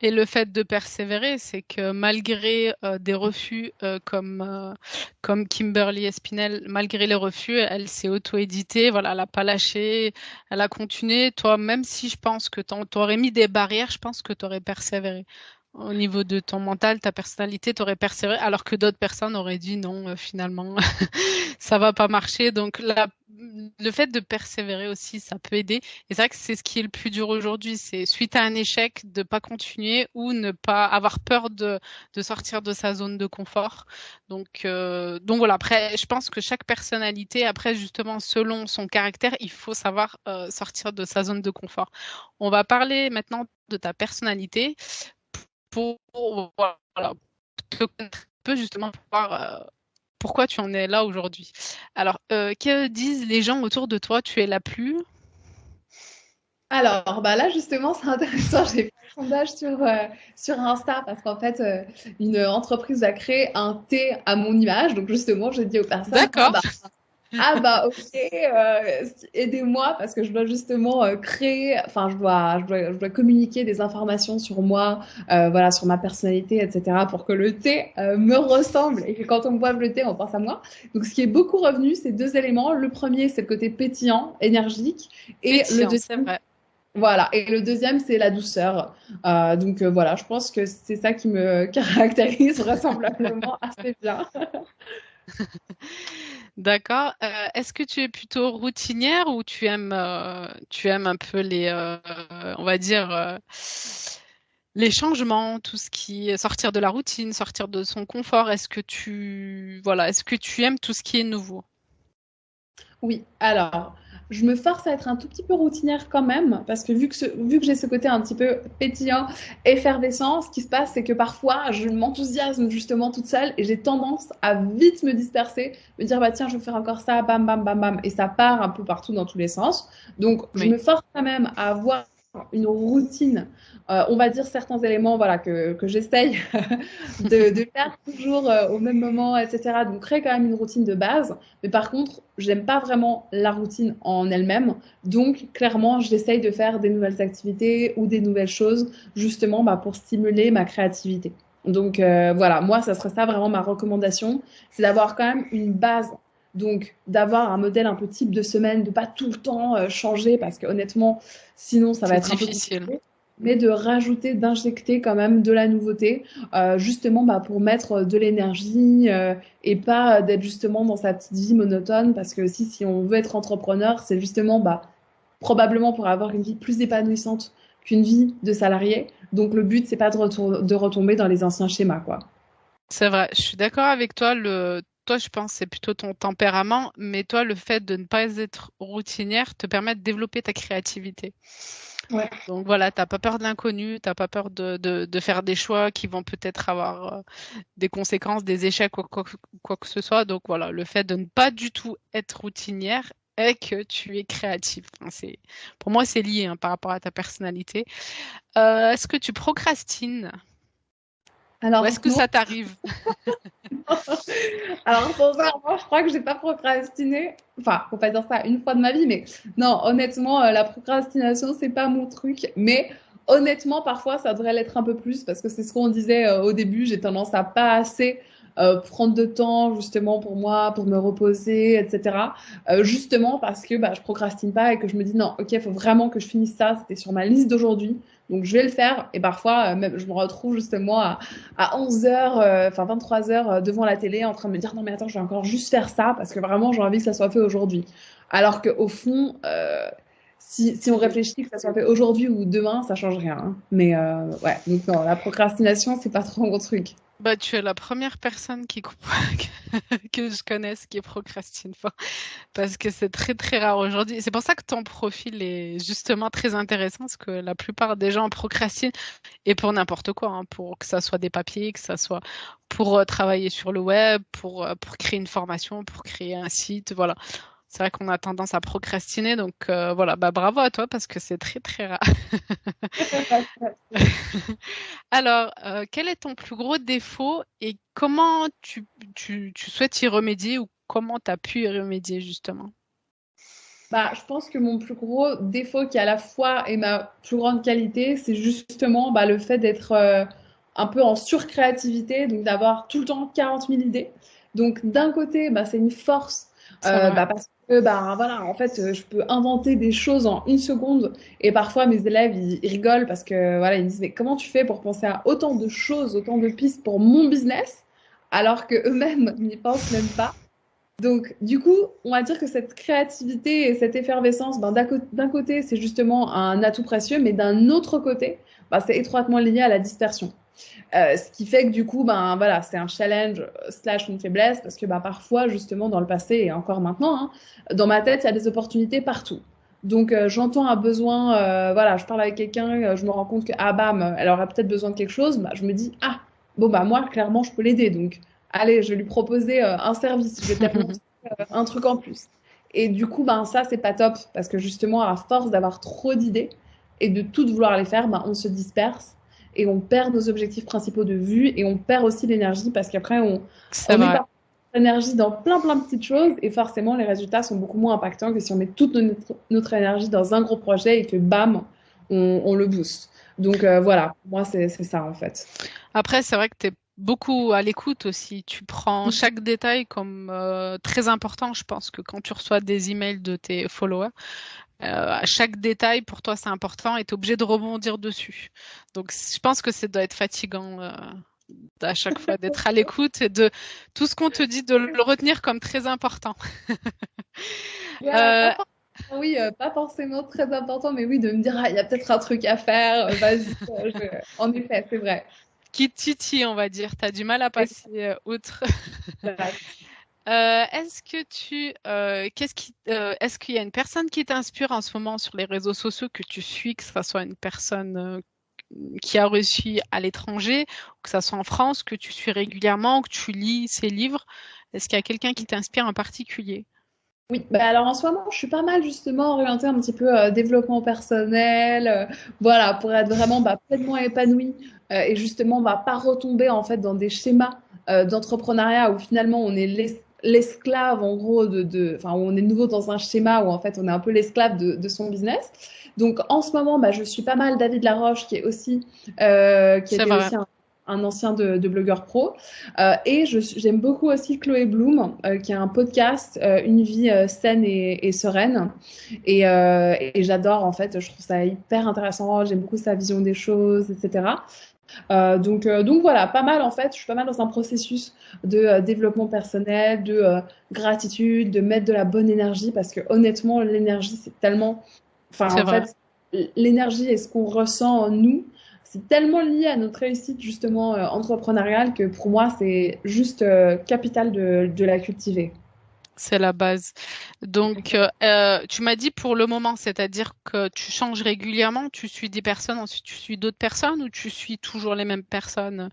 Et le fait de persévérer, c'est que malgré des refus comme Kimberly Espinel, malgré les refus, elle s'est auto-éditée, voilà, elle n'a pas lâché, elle a continué. Toi, même si je pense que tu aurais mis des barrières, je pense que tu aurais persévéré. Au niveau de ton mental, ta personnalité, tu aurais persévéré, alors que d'autres personnes auraient dit non, finalement, ça va pas marcher. Donc le fait de persévérer aussi, ça peut aider. Et c'est vrai que c'est ce qui est le plus dur aujourd'hui, c'est suite à un échec de pas continuer ou ne pas avoir peur de sortir de sa zone de confort. Donc voilà. Après, je pense que chaque personnalité, après justement selon son caractère, il faut savoir sortir de sa zone de confort. On va parler maintenant de ta personnalité pour voilà, te connaître un peu justement pour voir pourquoi tu en es là aujourd'hui. Alors, que disent les gens autour de toi? Tu es la plus? Alors, bah là, justement, c'est intéressant. J'ai fait un sondage sur Insta parce qu'en fait, une entreprise a créé un thé à mon image. Donc, justement, j'ai dit aux personnes, D'accord. ok, aidez-moi parce que je dois justement créer, enfin, je dois communiquer des informations sur moi, voilà, sur ma personnalité, etc., pour que le thé me ressemble et que quand on boive le thé, on pense à moi. Donc, ce qui est beaucoup revenu, c'est deux éléments. Le premier, c'est le côté pétillant, énergique, et le Pétillant, c'est deuxième, vrai. voilà, et le deuxième, c'est la douceur. Voilà, je pense que c'est ça qui me caractérise vraisemblablement assez bien. D'accord. Est-ce que tu es plutôt routinière ou tu aimes un peu on va dire, les changements, tout ce qui est sortir de la routine, sortir de son confort? Voilà, est-ce que tu aimes tout ce qui est nouveau? Oui, alors, je me force à être un tout petit peu routinière quand même, parce que vu que j'ai ce côté un petit peu pétillant, effervescent, ce qui se passe, c'est que parfois, je m'enthousiasme justement toute seule et j'ai tendance à vite me disperser, me dire, bah tiens, je vais faire encore ça, bam, bam, bam, bam, et ça part un peu partout dans tous les sens. Donc, je Oui. me force quand même à avoir une routine, on va dire certains éléments voilà, que j'essaye de faire toujours au même moment, etc. Donc, créer quand même une routine de base. Mais par contre, j'aime pas vraiment la routine en elle-même. Donc, clairement, j'essaye de faire des nouvelles activités ou des nouvelles choses, justement bah, pour stimuler ma créativité. Donc, voilà, moi, ça serait ça vraiment ma recommandation, c'est d'avoir quand même une base. Donc, d'avoir un modèle un peu type de semaine, de pas tout le temps changer, parce que honnêtement, sinon, ça va C'est être un peu difficile. compliqué. Mais de rajouter, d'injecter quand même de la nouveauté, justement bah, pour mettre de l'énergie, et pas d'être justement dans sa petite vie monotone parce que aussi si on veut être entrepreneur c'est justement bah, probablement pour avoir une vie plus épanouissante qu'une vie de salarié, donc le but c'est pas de retomber dans les anciens schémas quoi. C'est vrai, je suis d'accord avec toi. Toi, je pense, c'est plutôt ton tempérament, mais toi, le fait de ne pas être routinière te permet de développer ta créativité. Ouais. Donc voilà, t'as pas peur de l'inconnu, t'as pas peur de faire des choix qui vont peut-être avoir des conséquences, des échecs ou quoi que ce soit. Donc voilà, le fait de ne pas du tout être routinière est que tu es créatif. Enfin, pour moi, c'est lié hein, par rapport à ta personnalité. Est-ce que tu procrastines ou est-ce Alors que non. ça t'arrive? Alors sincèrement je crois que j'ai pas procrastiné, enfin faut pas dire ça une fois de ma vie, mais non honnêtement la procrastination c'est pas mon truc, mais honnêtement parfois ça devrait l'être un peu plus parce que c'est ce qu'on disait au début, j'ai tendance à pas assez prendre de temps justement pour moi, pour me reposer, etc. Justement parce que bah, je procrastine pas et que je me dis non, ok, il faut vraiment que je finisse ça, c'était sur ma liste d'aujourd'hui, donc je vais le faire. Et parfois, même, je me retrouve justement à 11 heures, enfin 23 heures devant la télé en train de me dire non mais attends, je vais encore juste faire ça parce que vraiment j'ai envie que ça soit fait aujourd'hui. Alors qu'au fond, si on réfléchit que ça soit fait aujourd'hui ou demain, ça change rien, hein. Mais ouais, donc non, la procrastination, c'est pas trop mon truc. Bah, tu es la première personne que je connaisse qui procrastine pas, parce que c'est très très rare aujourd'hui. C'est pour ça que ton profil est justement très intéressant, parce que la plupart des gens procrastinent, et pour n'importe quoi, hein, pour que ça soit des papiers, que ça soit pour travailler sur le web, pour créer une formation, pour créer un site, voilà. C'est vrai qu'on a tendance à procrastiner, donc voilà, bah bravo à toi parce que c'est très très rare. Alors, quel est ton plus gros défaut et comment tu souhaites y remédier ou comment tu as pu y remédier justement? Bah, je pense que mon plus gros défaut qui à la fois est ma plus grande qualité, c'est justement bah, le fait d'être un peu en surcréativité, donc d'avoir tout le temps 40 000 idées. Donc d'un côté, bah, c'est une force C'est vrai. bah, parce que bah, voilà, en fait, je peux inventer des choses en une seconde et parfois mes élèves ils rigolent parce que voilà, ils me disent mais comment tu fais pour penser à autant de choses, autant de pistes pour mon business alors que eux-mêmes n'y pensent même pas. Donc, du coup, on va dire que cette créativité et cette effervescence, ben, d'un côté, c'est justement un atout précieux, mais d'un autre côté, ben, c'est étroitement lié à la dispersion. Ce qui fait que du coup, ben, voilà, c'est un challenge slash une faiblesse, parce que ben, parfois, justement, dans le passé et encore maintenant, hein, dans ma tête, il y a des opportunités partout. Donc, j'entends un besoin, voilà, je parle avec quelqu'un, je me rends compte que, ah bam, elle aurait peut-être besoin de quelque chose, bah, je me dis, ah, bon, bah moi, clairement, je peux l'aider. Donc, allez, je vais lui proposer un service, je vais peut-être lancer un truc en plus. Et du coup, ben, ça, c'est pas top, parce que justement, à force d'avoir trop d'idées et de toutes vouloir les faire, ben, on se disperse et on perd nos objectifs principaux de vue et on perd aussi l'énergie parce qu'après, C'est on met vrai. par énergie dans plein de petites choses et forcément, les résultats sont beaucoup moins impactants que si on met toute notre énergie dans un gros projet et que bam, on le booste. Donc voilà, pour moi, c'est ça en fait. Après, c'est vrai que tu es beaucoup à l'écoute aussi. Tu prends chaque détail comme très important. Je pense que quand tu reçois des emails de tes followers, chaque détail pour toi c'est important et tu es obligé de rebondir dessus. Donc, je pense que ça doit être fatigant à chaque fois d'être à l'écoute et de tout ce qu'on te dit de le retenir comme très important. Ouais, Euh, oui, pas forcément très important, mais oui, de me dire, ah, il y a peut-être un truc à faire, vas-y, en effet, c'est vrai. qui titille, on va dire. Tu as du mal à passer outre. Exact. Est-ce qu'il y a une personne qui t'inspire en ce moment sur les réseaux sociaux que tu suis, que ce soit une personne qui a réussi à l'étranger, que ce soit en France, que tu suis régulièrement, que tu lis ses livres? Est-ce qu'il y a quelqu'un qui t'inspire en particulier? Oui, bah alors en ce moment, je suis pas mal justement orientée un petit peu développement personnel, voilà, pour être vraiment bah, pleinement épanouie et justement bah, pas retomber en fait dans des schémas d'entrepreneuriat où finalement on est l'esclave en gros enfin où on est de nouveau dans un schéma où en fait on est un peu l'esclave de son business. Donc en ce moment, bah, je suis pas mal David Laroche qui est aussi qui C'est était vrai. aussi un ancien de blogueur pro. Et j'aime beaucoup aussi Chloé Bloom, qui a un podcast, Une vie saine et sereine. Et j'adore, en fait, je trouve ça hyper intéressant. J'aime beaucoup sa vision des choses, etc. Donc voilà, pas mal en fait. Je suis pas mal dans un processus de développement personnel, de gratitude, de mettre de la bonne énergie parce que honnêtement, l'énergie, c'est tellement. Enfin, C'est en vrai. fait, l'énergie et ce qu'on ressent en nous, c'est tellement lié à notre réussite justement entrepreneuriale que pour moi, c'est juste capital de la cultiver. C'est la base. Donc, tu m'as dit pour le moment, c'est-à-dire que tu changes régulièrement, tu suis des personnes, ensuite tu suis d'autres personnes ou tu suis toujours les mêmes personnes?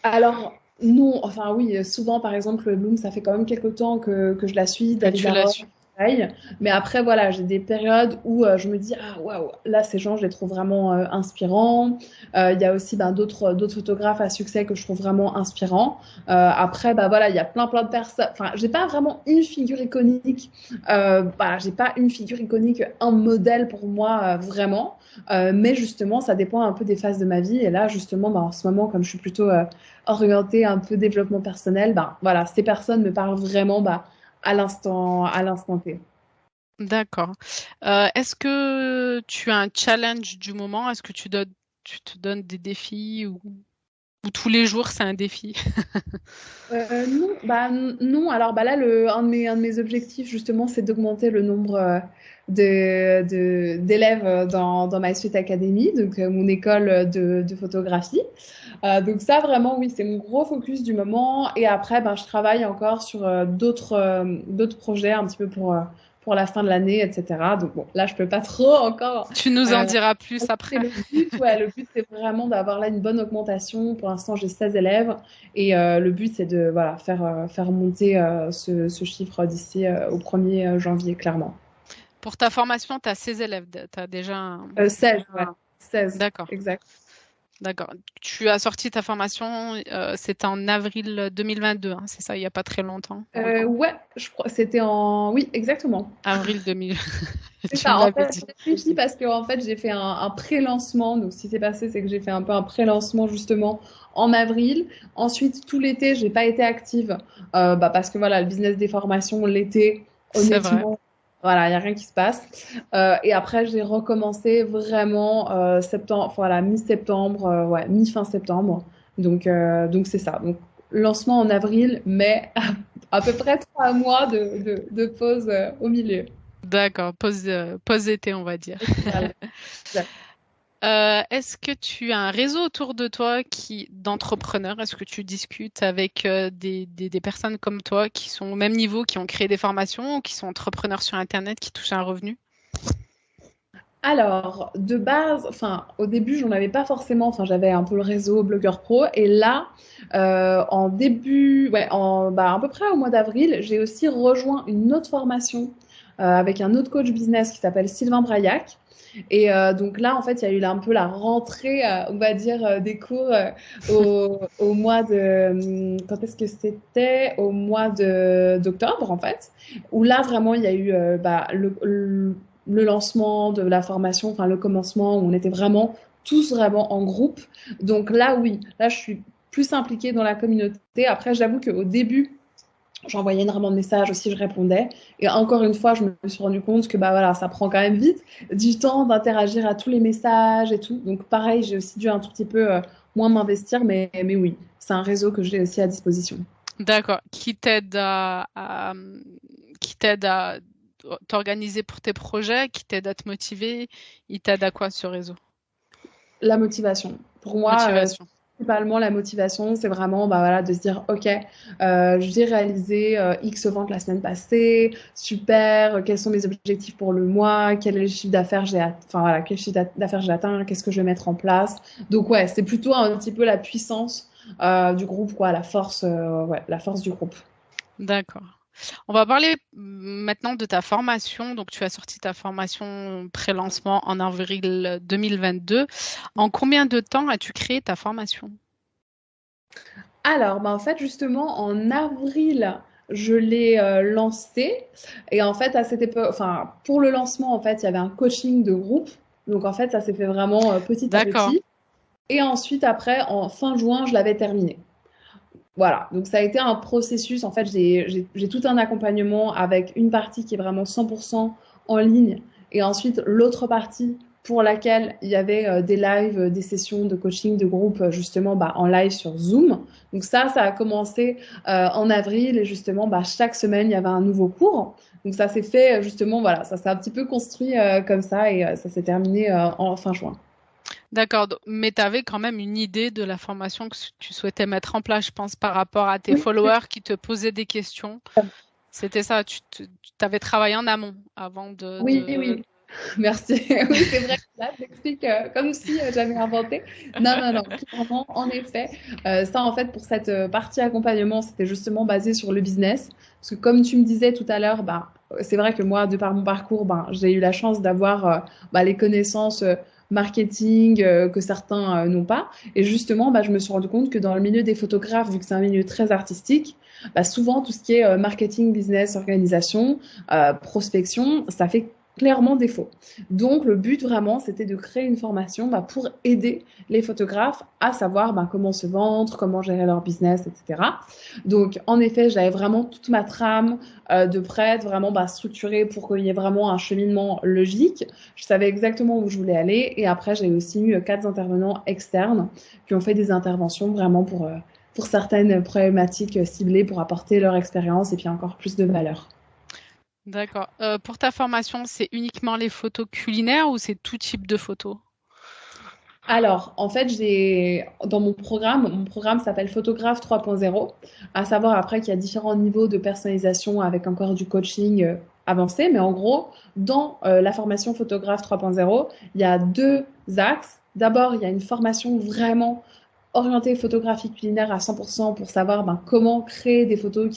Alors, non, enfin oui, souvent par exemple, Bloom, ça fait quand même quelques temps que je la suis, Que David tu la Laroche, suis. pareil. Mais après, voilà, j'ai des périodes où je me dis, ah waouh, là, ces gens, je les trouve vraiment inspirants. Il y a aussi ben, d'autres photographes à succès que je trouve vraiment inspirants. Après, bah voilà, il y a plein de personnes. Enfin, j'ai pas vraiment une figure iconique. Voilà, j'ai pas une figure iconique, un modèle pour moi, vraiment. Mais justement, ça dépend un peu des phases de ma vie. Et là, justement, bah, en ce moment, comme je suis plutôt orientée un peu développement personnel, bah, voilà, ces personnes me parlent vraiment bah, à l'instant T. D'accord. Est-ce que tu as un challenge du moment? Est-ce que tu te donnes des défis ou tous les jours c'est un défi? Non, bah non. Alors bah là, un de mes objectifs justement, c'est d'augmenter le nombre d'élèves dans ma suite académie, donc mon école de photographie. Donc ça, vraiment, oui, c'est mon gros focus du moment. Et après, ben, je travaille encore sur d'autres projets un petit peu pour la fin de l'année, etc. Donc bon, là, je peux pas trop encore. Tu nous en euh, diras plus c'est après. le but, ouais, le but, c'est vraiment d'avoir là une bonne augmentation. Pour l'instant, j'ai 16 élèves et le but, c'est de voilà, faire monter ce chiffre d'ici au 1er janvier, clairement. Pour ta formation, tu as 16 élèves. Tu as déjà 16, ouais. un- 16, D'accord. exact. D'accord. Tu as sorti ta formation, c'était en avril 2022, hein, c'est ça, il n'y a pas très longtemps. Ouais, je crois c'était en... Oui, exactement. Avril 2000, C'est tu ça. me En l'avais fait, dit. je réfléchis parce que en fait, j'ai fait un pré-lancement. Donc, ce qui s'est passé, c'est que j'ai fait un peu un pré-lancement justement en avril. Ensuite, tout l'été, j'ai pas été active parce que voilà, le business des formations, l'été, C'est vrai. honnêtement, voilà, il y a rien qui se passe. Et après, j'ai recommencé vraiment septembre, voilà, mi-septembre, ouais, mi-fin septembre. Donc c'est ça. Donc, lancement en avril, mais à peu près 3 mois de pause au milieu. D'accord, pause été, on va dire. Voilà. Est-ce que tu as un réseau autour de toi d'entrepreneurs? Est-ce que tu discutes avec des personnes comme toi qui sont au même niveau, qui ont créé des formations ou qui sont entrepreneurs sur Internet, qui touchent un revenu? Alors, de base, enfin, au début, j'en avais pas forcément. Enfin, j'avais un peu le réseau Blogueur Pro. Et là, en début, ouais, à peu près au mois d'avril, j'ai aussi rejoint une autre formation avec un autre coach business qui s'appelle Sylvain Braillac. Et donc là, en fait, il y a eu là, un peu la rentrée, on va dire, des cours au mois de... Quand est-ce que c'était? Au mois d'octobre, en fait, où là, vraiment, il y a eu le lancement de la formation, enfin le commencement, où on était vraiment tous vraiment en groupe. Donc là, oui, là, je suis plus impliquée dans la communauté. Après, j'avoue qu'au début, j'envoyais énormément de messages aussi, je répondais. Et encore une fois, je me suis rendu compte que bah voilà, ça prend quand même vite du temps d'interagir à tous les messages et tout. Donc pareil, j'ai aussi dû un tout petit peu moins m'investir, mais oui, c'est un réseau que j'ai aussi à disposition. D'accord. Qui t'aide à t'organiser pour tes projets, qui t'aide à te motiver, il t'aide à quoi ce réseau? La motivation. Pour moi, Motivation. principalement, la motivation, c'est vraiment bah, voilà, de se dire, OK, j'ai réalisé X ventes la semaine passée, super, quels sont mes objectifs pour le mois, quel est le chiffre d'affaires enfin, voilà, quel chiffre d'affaires j'ai atteint, qu'est-ce que je vais mettre en place. Donc ouais, c'est plutôt un petit peu la puissance du groupe, quoi, ouais, la force du groupe. D'accord. On va parler maintenant de ta formation. Donc, tu as sorti ta formation pré-lancement en avril 2022. En combien de temps as-tu créé ta formation? Alors, bah, en fait, justement, en avril, je l'ai lancé. Et en fait, à cette époque, enfin, pour le lancement, en fait, il y avait un coaching de groupe. Donc, en fait, ça s'est fait vraiment petit à D'accord. petit. Et ensuite, après, en fin juin, je l'avais terminé. Voilà. Donc, ça a été un processus. En fait, j'ai tout un accompagnement avec une partie qui est vraiment 100% en ligne. Et ensuite, l'autre partie pour laquelle il y avait des lives, des sessions de coaching de groupe, justement, bah, en live sur Zoom. Donc, ça a commencé en avril. Et justement, bah, chaque semaine, il y avait un nouveau cours. Donc, ça s'est fait, justement, voilà, ça s'est un petit peu construit comme ça. Et ça s'est terminé en fin juin. D'accord. Mais tu avais quand même une idée de la formation que tu souhaitais mettre en place, je pense, par rapport à tes Oui, followers qui te posaient des questions. C'était ça. Tu avais travaillé en amont avant oui, oui. Merci. Oui, c'est vrai. Là, j'explique comme si j'avais inventé. Non, non, non. Clairement, en effet, ça, en fait, pour cette partie accompagnement, c'était justement basé sur le business. Parce que comme tu me disais tout à l'heure, bah, c'est vrai que moi, de par mon parcours, bah, j'ai eu la chance d'avoir bah, les connaissances marketing que certains n'ont pas. Et justement, bah, je me suis rendu compte que dans le milieu des photographes, vu que c'est un milieu très artistique, bah, souvent tout ce qui est marketing, business, organisation, prospection, ça fait clairement défaut. Donc, le but vraiment, c'était de créer une formation bah, pour aider les photographes à savoir bah, comment se vendre, comment gérer leur business, etc. Donc, en effet, j'avais vraiment toute ma trame de prête, vraiment bah, structurée pour qu'il y ait vraiment un cheminement logique. Je savais exactement où je voulais aller. Et après, j'ai aussi eu 4 intervenants externes qui ont fait des interventions vraiment pour certaines problématiques ciblées pour apporter leur expérience et puis encore plus de valeur. D'accord. Pour ta formation, c'est uniquement les photos culinaires ou c'est tout type de photos? Alors, en fait, dans mon programme s'appelle Photographe 3.0, à savoir après qu'il y a différents niveaux de personnalisation avec encore du coaching avancé, mais en gros, dans la formation Photographe 3.0, il y a deux axes. D'abord, il y a une formation vraiment orientée photographie culinaire à 100% pour savoir ben, comment créer des photos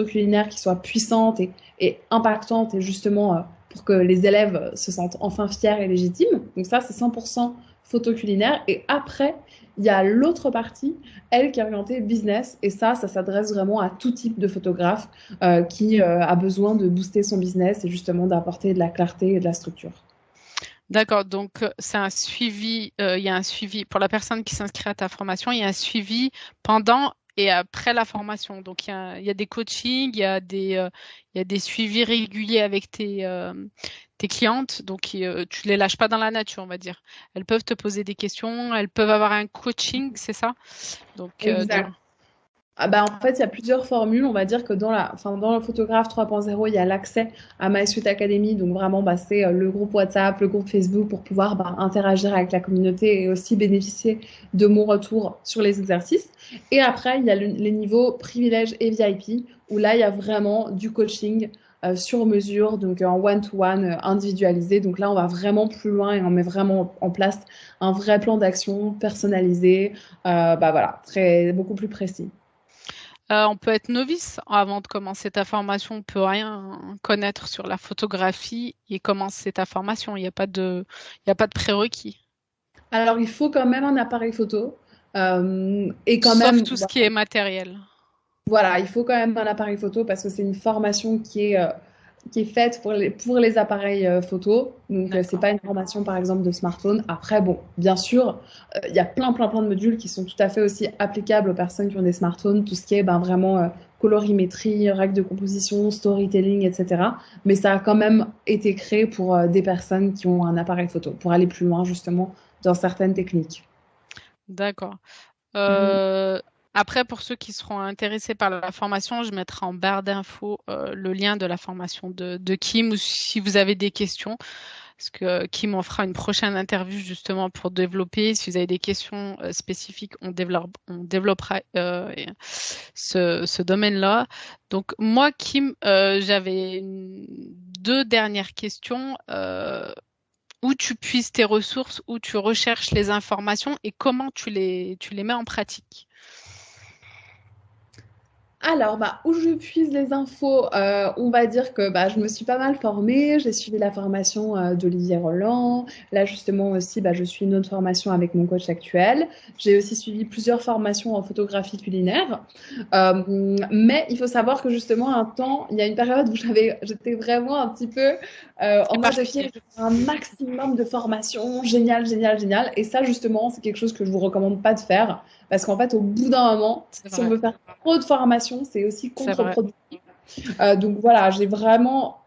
culinaires qui soient puissantes et impactantes et justement pour que les élèves se sentent enfin fiers et légitimes. Donc ça, c'est 100% photo culinaire. Et après, il y a l'autre partie, elle, qui est orientée business. Et ça s'adresse vraiment à tout type de photographe qui a besoin de booster son business et justement d'apporter de la clarté et de la structure. D'accord, donc c'est un suivi, il y a un suivi pour la personne qui s'inscrit à ta formation, il y a un suivi pendant et après la formation. Donc il y a des coachings, il y a des suivis réguliers avec tes clientes, donc tu les lâches pas dans la nature, on va dire. Elles peuvent te poser des questions, elles peuvent avoir un coaching, c'est ça? Donc Exact. Ah bah, en fait, il y a plusieurs formules. On va dire que dans le photographe 3.0, il y a l'accès à MySuite Academy. Donc vraiment, bah, c'est le groupe WhatsApp, le groupe Facebook pour pouvoir interagir avec la communauté et aussi bénéficier de mon retour sur les exercices. Et après, il y a les niveaux privilèges et VIP où là, il y a vraiment du coaching sur mesure, donc en one-to-one individualisé. Donc là, on va vraiment plus loin et on met vraiment en place un vrai plan d'action personnalisé, bah voilà, beaucoup plus précis. on peut être novice avant de commencer ta formation, on peut rien connaître sur la photographie et commencer ta formation. Il y a pas de prérequis. Alors, il faut quand même un appareil photo. Et quand Sauf même, tout ce qui est matériel. voilà, il faut quand même un appareil photo parce que c'est une formation qui est faite pour les appareils photo. Donc, c'est D'accord. pas une formation, par exemple, de smartphone. Après, bon, bien sûr, il y a plein de modules qui sont tout à fait aussi applicables aux personnes qui ont des smartphones. Tout ce qui est vraiment colorimétrie, règles de composition, storytelling, etc. Mais ça a quand même été créé pour des personnes qui ont un appareil photo, pour aller plus loin, justement, dans certaines techniques. D'accord. Mhm. Euh, Après, pour ceux qui seront intéressés par la formation, je mettrai en barre d'infos le lien de la formation de Kim ou si vous avez des questions, parce que Kim en fera une prochaine interview justement pour développer. Si vous avez des questions spécifiques, on développera ce domaine-là. Donc moi, Kim, j'avais deux dernières questions. Où tu puises tes ressources, où tu recherches les informations et comment tu les mets en pratique. Alors, bah, où je puise les infos, on va dire que bah, je me suis pas mal formée. J'ai suivi la formation d'Olivier Roland. Là, justement, aussi, bah, je suis une autre formation avec mon coach actuel. J'ai aussi suivi plusieurs formations en photographie culinaire. Mais il faut savoir que, justement, un temps, il y a une période où j'étais vraiment un petit peu en mode, OK, je Éparpillé. veux faire un maximum de formations. Génial, génial, génial. Et ça, justement, c'est quelque chose que je vous recommande pas de faire. Parce qu'en fait, au bout d'un moment, C'est si on vrai, veut faire trop de formation, c'est aussi c'est vrai. contre-productif. Donc voilà, j'ai vraiment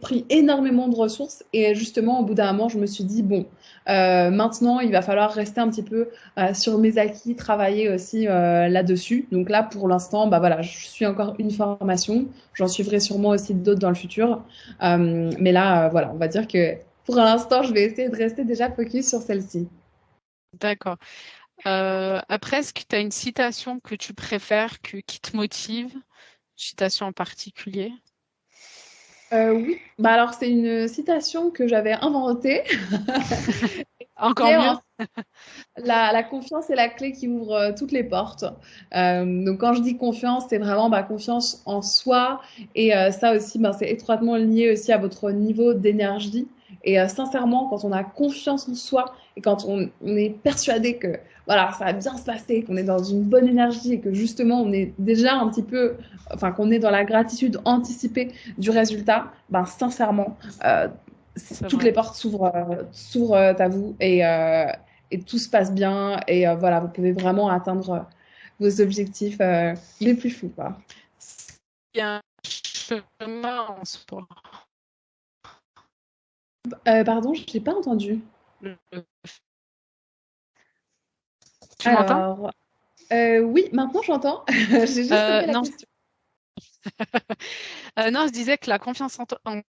pris énormément de ressources et justement au bout d'un moment je me suis dit bon maintenant il va falloir rester un petit peu sur mes acquis, travailler aussi là-dessus. Donc là pour l'instant bah voilà, je suis encore une formation, j'en suivrai sûrement aussi d'autres dans le futur. Mais là voilà, on va dire que pour l'instant je vais essayer de rester déjà focus sur celle-ci. D'accord. Après, est-ce que tu as une citation que tu préfères, qui te motive? Une citation en particulier? Oui, bah alors c'est une citation que j'avais inventée. Encore Mais mieux. la confiance est la clé qui ouvre toutes les portes. Donc quand je dis confiance, c'est vraiment confiance en soi et ça aussi, c'est étroitement lié aussi à votre niveau d'énergie. Et sincèrement, quand on a confiance en soi et quand on est persuadé que voilà, ça va bien se passer, qu'on est dans une bonne énergie et que justement on est déjà un petit peu, enfin qu'on est dans la gratitude anticipée du résultat, sincèrement, C'est toutes vrai. les portes s'ouvrent à vous et tout se passe bien et voilà, vous pouvez vraiment atteindre vos objectifs les plus fous, quoi. Il y a un chemin en soi. Pardon, je n'ai pas entendu. Le- Tu m'entends? Alors, oui, maintenant j'entends. J'ai juste loupé la Non. question. Non, je disais que la confiance en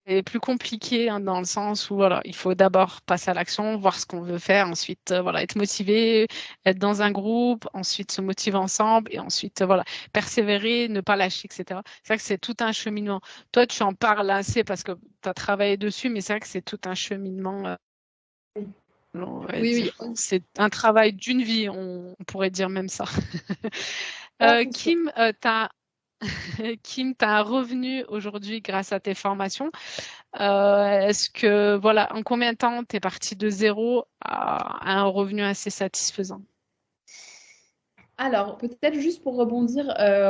est plus compliqué hein, dans le sens où voilà, il faut d'abord passer à l'action, voir ce qu'on veut faire, ensuite voilà, être motivé, être dans un groupe, ensuite se motiver ensemble et ensuite voilà, persévérer, ne pas lâcher, etc. C'est vrai que c'est tout un cheminement. Toi, tu en parles assez parce que tu as travaillé dessus, mais c'est vrai que c'est tout un cheminement, on va Oui, dire. oui, C'est un travail d'une vie, on pourrait dire même ça. ça c'est sûr. Kim, Kim, tu as un revenu aujourd'hui grâce à tes formations. Est-ce que, voilà, en combien de temps tu es parti de zéro à un revenu assez satisfaisant? Alors, peut-être juste pour rebondir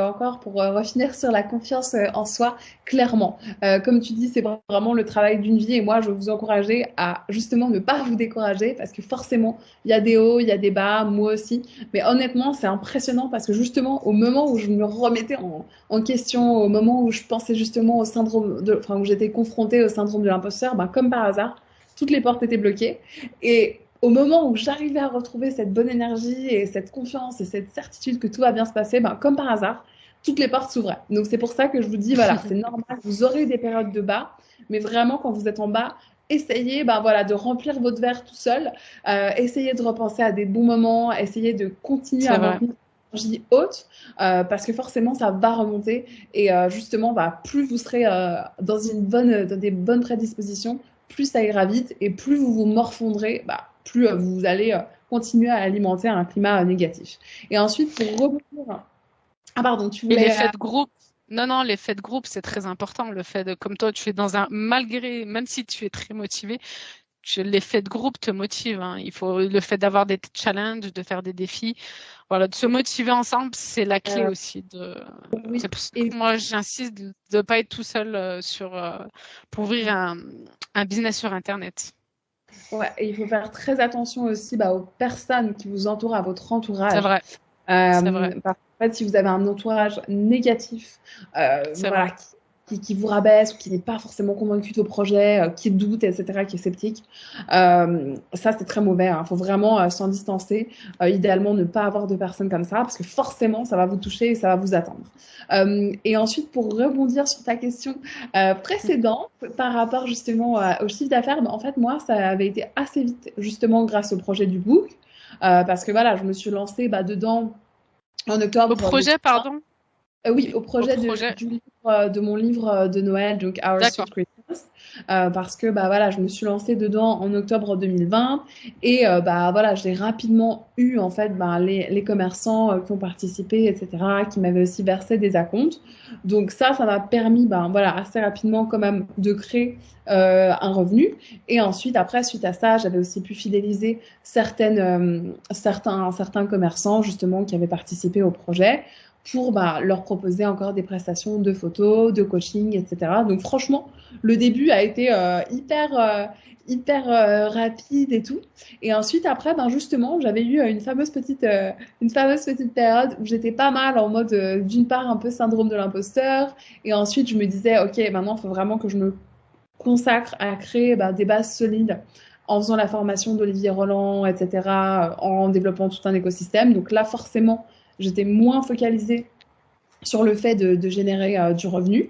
encore, pour revenir sur la confiance en soi, clairement. Comme tu dis, c'est vraiment le travail d'une vie et moi, je veux vous encourager à justement ne pas vous décourager parce que forcément, il y a des hauts, il y a des bas, moi aussi. Mais honnêtement, c'est impressionnant parce que justement, au moment où je me remettais en question, au moment où je pensais justement au syndrome enfin, où j'étais confrontée au syndrome de l'imposteur, ben, comme par hasard, toutes les portes étaient bloquées. Et au moment où j'arrivais à retrouver cette bonne énergie et cette confiance et cette certitude que tout va bien se passer, ben, comme par hasard, toutes les portes s'ouvraient. Donc c'est pour ça que je vous dis, voilà, c'est normal, vous aurez des périodes de bas, mais vraiment quand vous êtes en bas, essayez ben, voilà, de remplir votre verre tout seul, essayez de repenser à des bons moments, essayez de continuer C'est à vrai. maintenir une énergie haute, parce que forcément ça va remonter et justement, bah, plus vous serez dans des bonnes prédispositions, plus ça ira vite et plus vous vous morfondrez, bah, plus vous allez continuer à alimenter un climat négatif. Et ensuite, pour rebondir... Ah pardon, tu Et voulais... l'effet de groupe, non, non, l'effet de groupe, c'est très important. Le fait de, comme toi, tu es dans un, malgré, même si tu es très motivé, l'effet de groupe te motive, hein. Il faut le fait d'avoir des challenges, de faire des défis, voilà, de se motiver ensemble, c'est la clé aussi. C'est oui, pour ça et que moi j'insiste de ne pas être tout seul pour ouvrir un business sur Internet. ouais, et il faut faire très attention aussi bah, aux personnes qui vous entourent, à votre C'est entourage. vrai, c'est vrai, Parce qu'en fait, si vous avez un entourage négatif, c'est voilà, vrai. qui vous rabaisse ou qui n'est pas forcément convaincu de vos projets, qui doute, etc., qui est sceptique, ça, c'est très mauvais. Il faut vraiment s'en distancer. Idéalement, ne pas avoir de personnes comme ça, parce que forcément, ça va vous toucher et ça va vous attendre. Et ensuite, pour rebondir sur ta question précédente, par rapport justement au chiffre d'affaires, bah, en fait, moi, ça avait été assez vite, justement, grâce au projet du book. Parce que voilà, je me suis lancée bah, dedans en Au octobre projet, 2020. pardon? Oui, au Au projet projet, du livre, de mon livre de Noël, donc Our d'accord. Sweet Christmas, parce que bah voilà, je me suis lancée dedans en octobre 2020 et bah voilà, j'ai rapidement eu en fait bah, les commerçants qui ont participé, etc., qui m'avaient aussi versé des acomptes. Donc ça m'a permis bah, voilà assez rapidement quand même de créer un revenu. Et ensuite après, suite à ça, j'avais aussi pu fidéliser certains commerçants justement qui avaient participé au projet pour bah, leur proposer encore des prestations de photos, de coaching, etc. Donc franchement, le début a été hyper rapide et tout. Et ensuite, après, ben justement, j'avais eu une fameuse petite période où j'étais pas mal en mode, d'une part, un peu syndrome de l'imposteur. Et ensuite, je me disais, OK, maintenant, il faut vraiment que je me consacre à créer bah, des bases solides en faisant la formation d'Olivier Roland, etc., en développant tout un écosystème. Donc là, forcément, j'étais moins focalisée sur le fait de générer du revenu.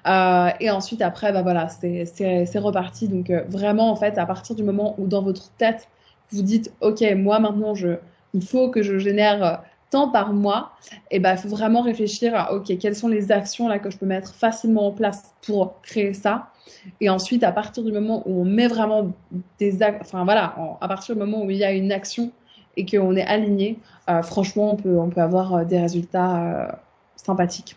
Et ensuite, après, bah voilà, c'est reparti. Donc, vraiment, en fait, à partir du moment où dans votre tête, vous dites, OK, moi, maintenant, il faut que je génère tant par mois, et ben, il faut vraiment réfléchir à, OK, quelles sont les actions là que je peux mettre facilement en place pour créer ça. Et ensuite, à partir du moment où on met vraiment enfin voilà, à partir du moment où il y a une action et qu'on est aligné, franchement, on peut avoir des résultats sympathiques.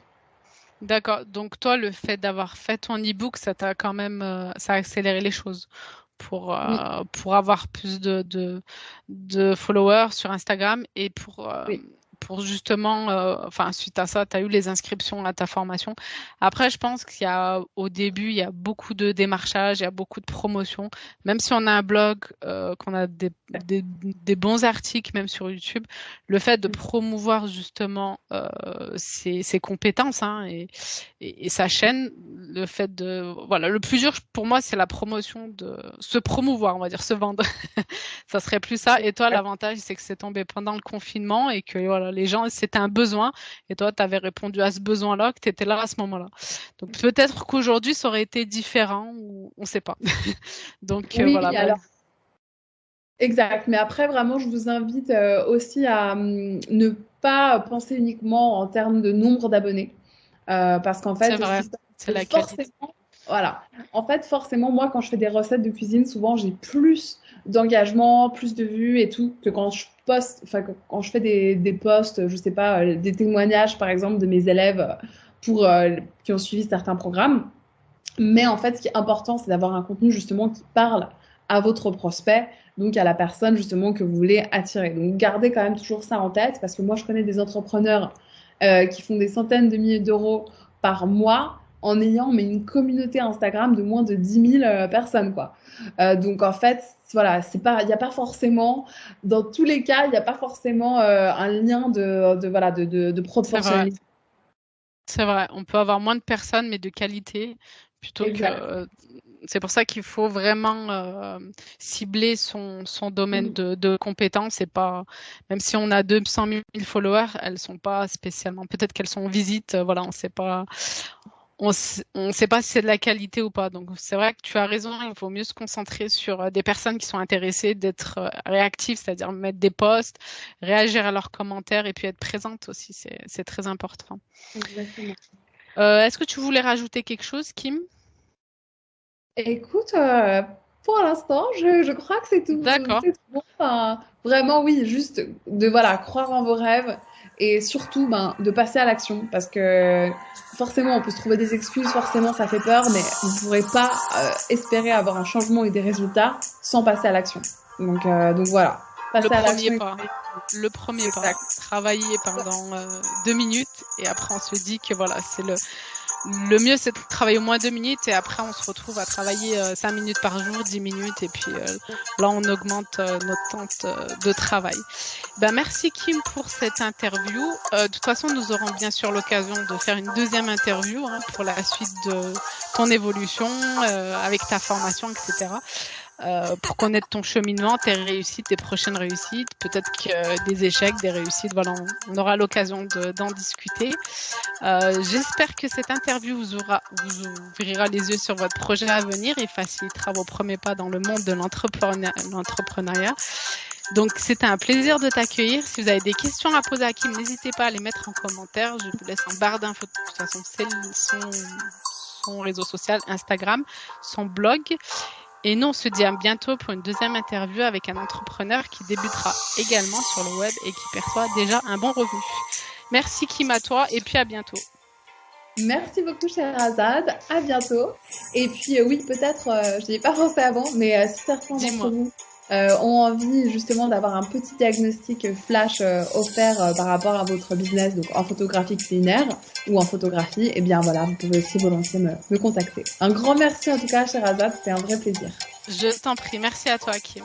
D'accord. Donc toi, le fait d'avoir fait ton e-book, ça t'a quand même, ça a accéléré les choses Oui, pour avoir plus de followers sur Instagram et oui, pour justement, enfin, suite à ça, tu as eu les inscriptions à ta formation. Après, je pense qu'il y a, au début, il y a beaucoup de démarchage, il y a beaucoup de promotions. Même si on a un blog, qu'on a des bons articles, même sur YouTube, le fait de promouvoir justement ses compétences, hein, et sa chaîne, le fait de, voilà, le plus dur pour moi, c'est la promotion, de se promouvoir, on va dire, se vendre. Ça serait plus ça. Et toi, l'avantage, c'est que c'est tombé pendant le confinement et que voilà, les gens, c'était un besoin. Et toi, tu avais répondu à ce besoin-là, que tu étais là à ce moment-là. Donc peut-être qu'aujourd'hui, ça aurait été différent ou on ne sait pas. Donc voilà, oui, bah, alors exact. Mais après, vraiment, je vous invite aussi à ne pas penser uniquement en termes de nombre d'abonnés. Parce qu'en c'est fait, ce vrai, qui se passe, c'est c'est que la qualité. forcément, voilà. En fait, forcément, moi, quand je fais des recettes de cuisine, souvent, j'ai plus d'engagement, plus de vues et tout, que quand je poste, enfin, quand je fais des posts, je sais pas, des témoignages, par exemple, de mes élèves qui ont suivi certains programmes. Mais en fait, ce qui est important, c'est d'avoir un contenu justement qui parle à votre prospect, donc à la personne justement que vous voulez attirer. Donc gardez quand même toujours ça en tête, parce que moi je connais des entrepreneurs qui font des centaines de milliers d'euros par mois en ayant une communauté Instagram de moins de 10 000 personnes, quoi. Donc en fait, voilà, il n'y a pas forcément, dans tous les cas, il n'y a pas forcément un lien de proportionnalité. C'est vrai, on peut avoir moins de personnes, mais de qualité, plutôt que. C'est pour ça qu'il faut vraiment cibler son domaine de compétences et pas, même si on a 200 000 followers, elles sont pas spécialement, peut-être qu'elles sont en visite, voilà, on sait pas si c'est de la qualité ou pas. Donc c'est vrai que tu as raison, il faut mieux se concentrer sur des personnes qui sont intéressées, d'être réactives, c'est-à-dire mettre des posts, réagir à leurs commentaires et puis être présente aussi, c'est très important. Exactement. Est-ce que tu voulais rajouter quelque chose, Kim? Écoute, pour l'instant, je crois que c'est tout. D'accord. C'est tout bon. Enfin, vraiment, oui, juste de croire en vos rêves et surtout de passer à l'action, parce que forcément, on peut se trouver des excuses, forcément, ça fait peur, mais vous ne pourrez pas espérer avoir un changement et des résultats sans passer à l'action. Donc voilà, passer à l'action. Le premier pas. Travailler pendant 2 minutes et après on se dit que voilà, c'est le mieux, c'est de travailler au moins 2 minutes et après on se retrouve à travailler 5 minutes par jour, 10 minutes et puis là on augmente notre temps de travail. Merci Kim pour cette interview. De toute façon, nous aurons bien sûr l'occasion de faire une deuxième interview pour la suite de ton évolution avec ta formation, etc. Pour connaître ton cheminement, tes réussites, tes prochaines réussites, peut-être que des échecs, des réussites, voilà, on aura l'occasion d'en discuter. J'espère que cette interview vous ouvrira les yeux sur votre projet à venir et facilitera vos premiers pas dans le monde de l'entrepreneuriat. Donc, c'était un plaisir de t'accueillir. Si vous avez des questions à poser à Kim, n'hésitez pas à les mettre en commentaire. Je vous laisse en barre d'infos. De toute façon, c'est son réseau social, Instagram, son blog. Et nous, on se dit à bientôt pour une deuxième interview avec un entrepreneur qui débutera également sur le web et qui perçoit déjà un bon revenu. Merci Kim, à toi et puis à bientôt. Merci beaucoup Sherazade, à bientôt. Et puis oui, peut-être, je n'y ai pas pensé avant, mais si certains d'entre vous ont envie justement d'avoir un petit diagnostic flash offert par rapport à votre business, donc en photographie culinaire ou en photographie, et bien voilà, vous pouvez aussi volontiers me contacter. Un grand merci en tout cas Sherazade, c'était un vrai plaisir. Je t'en prie, merci à toi Kim.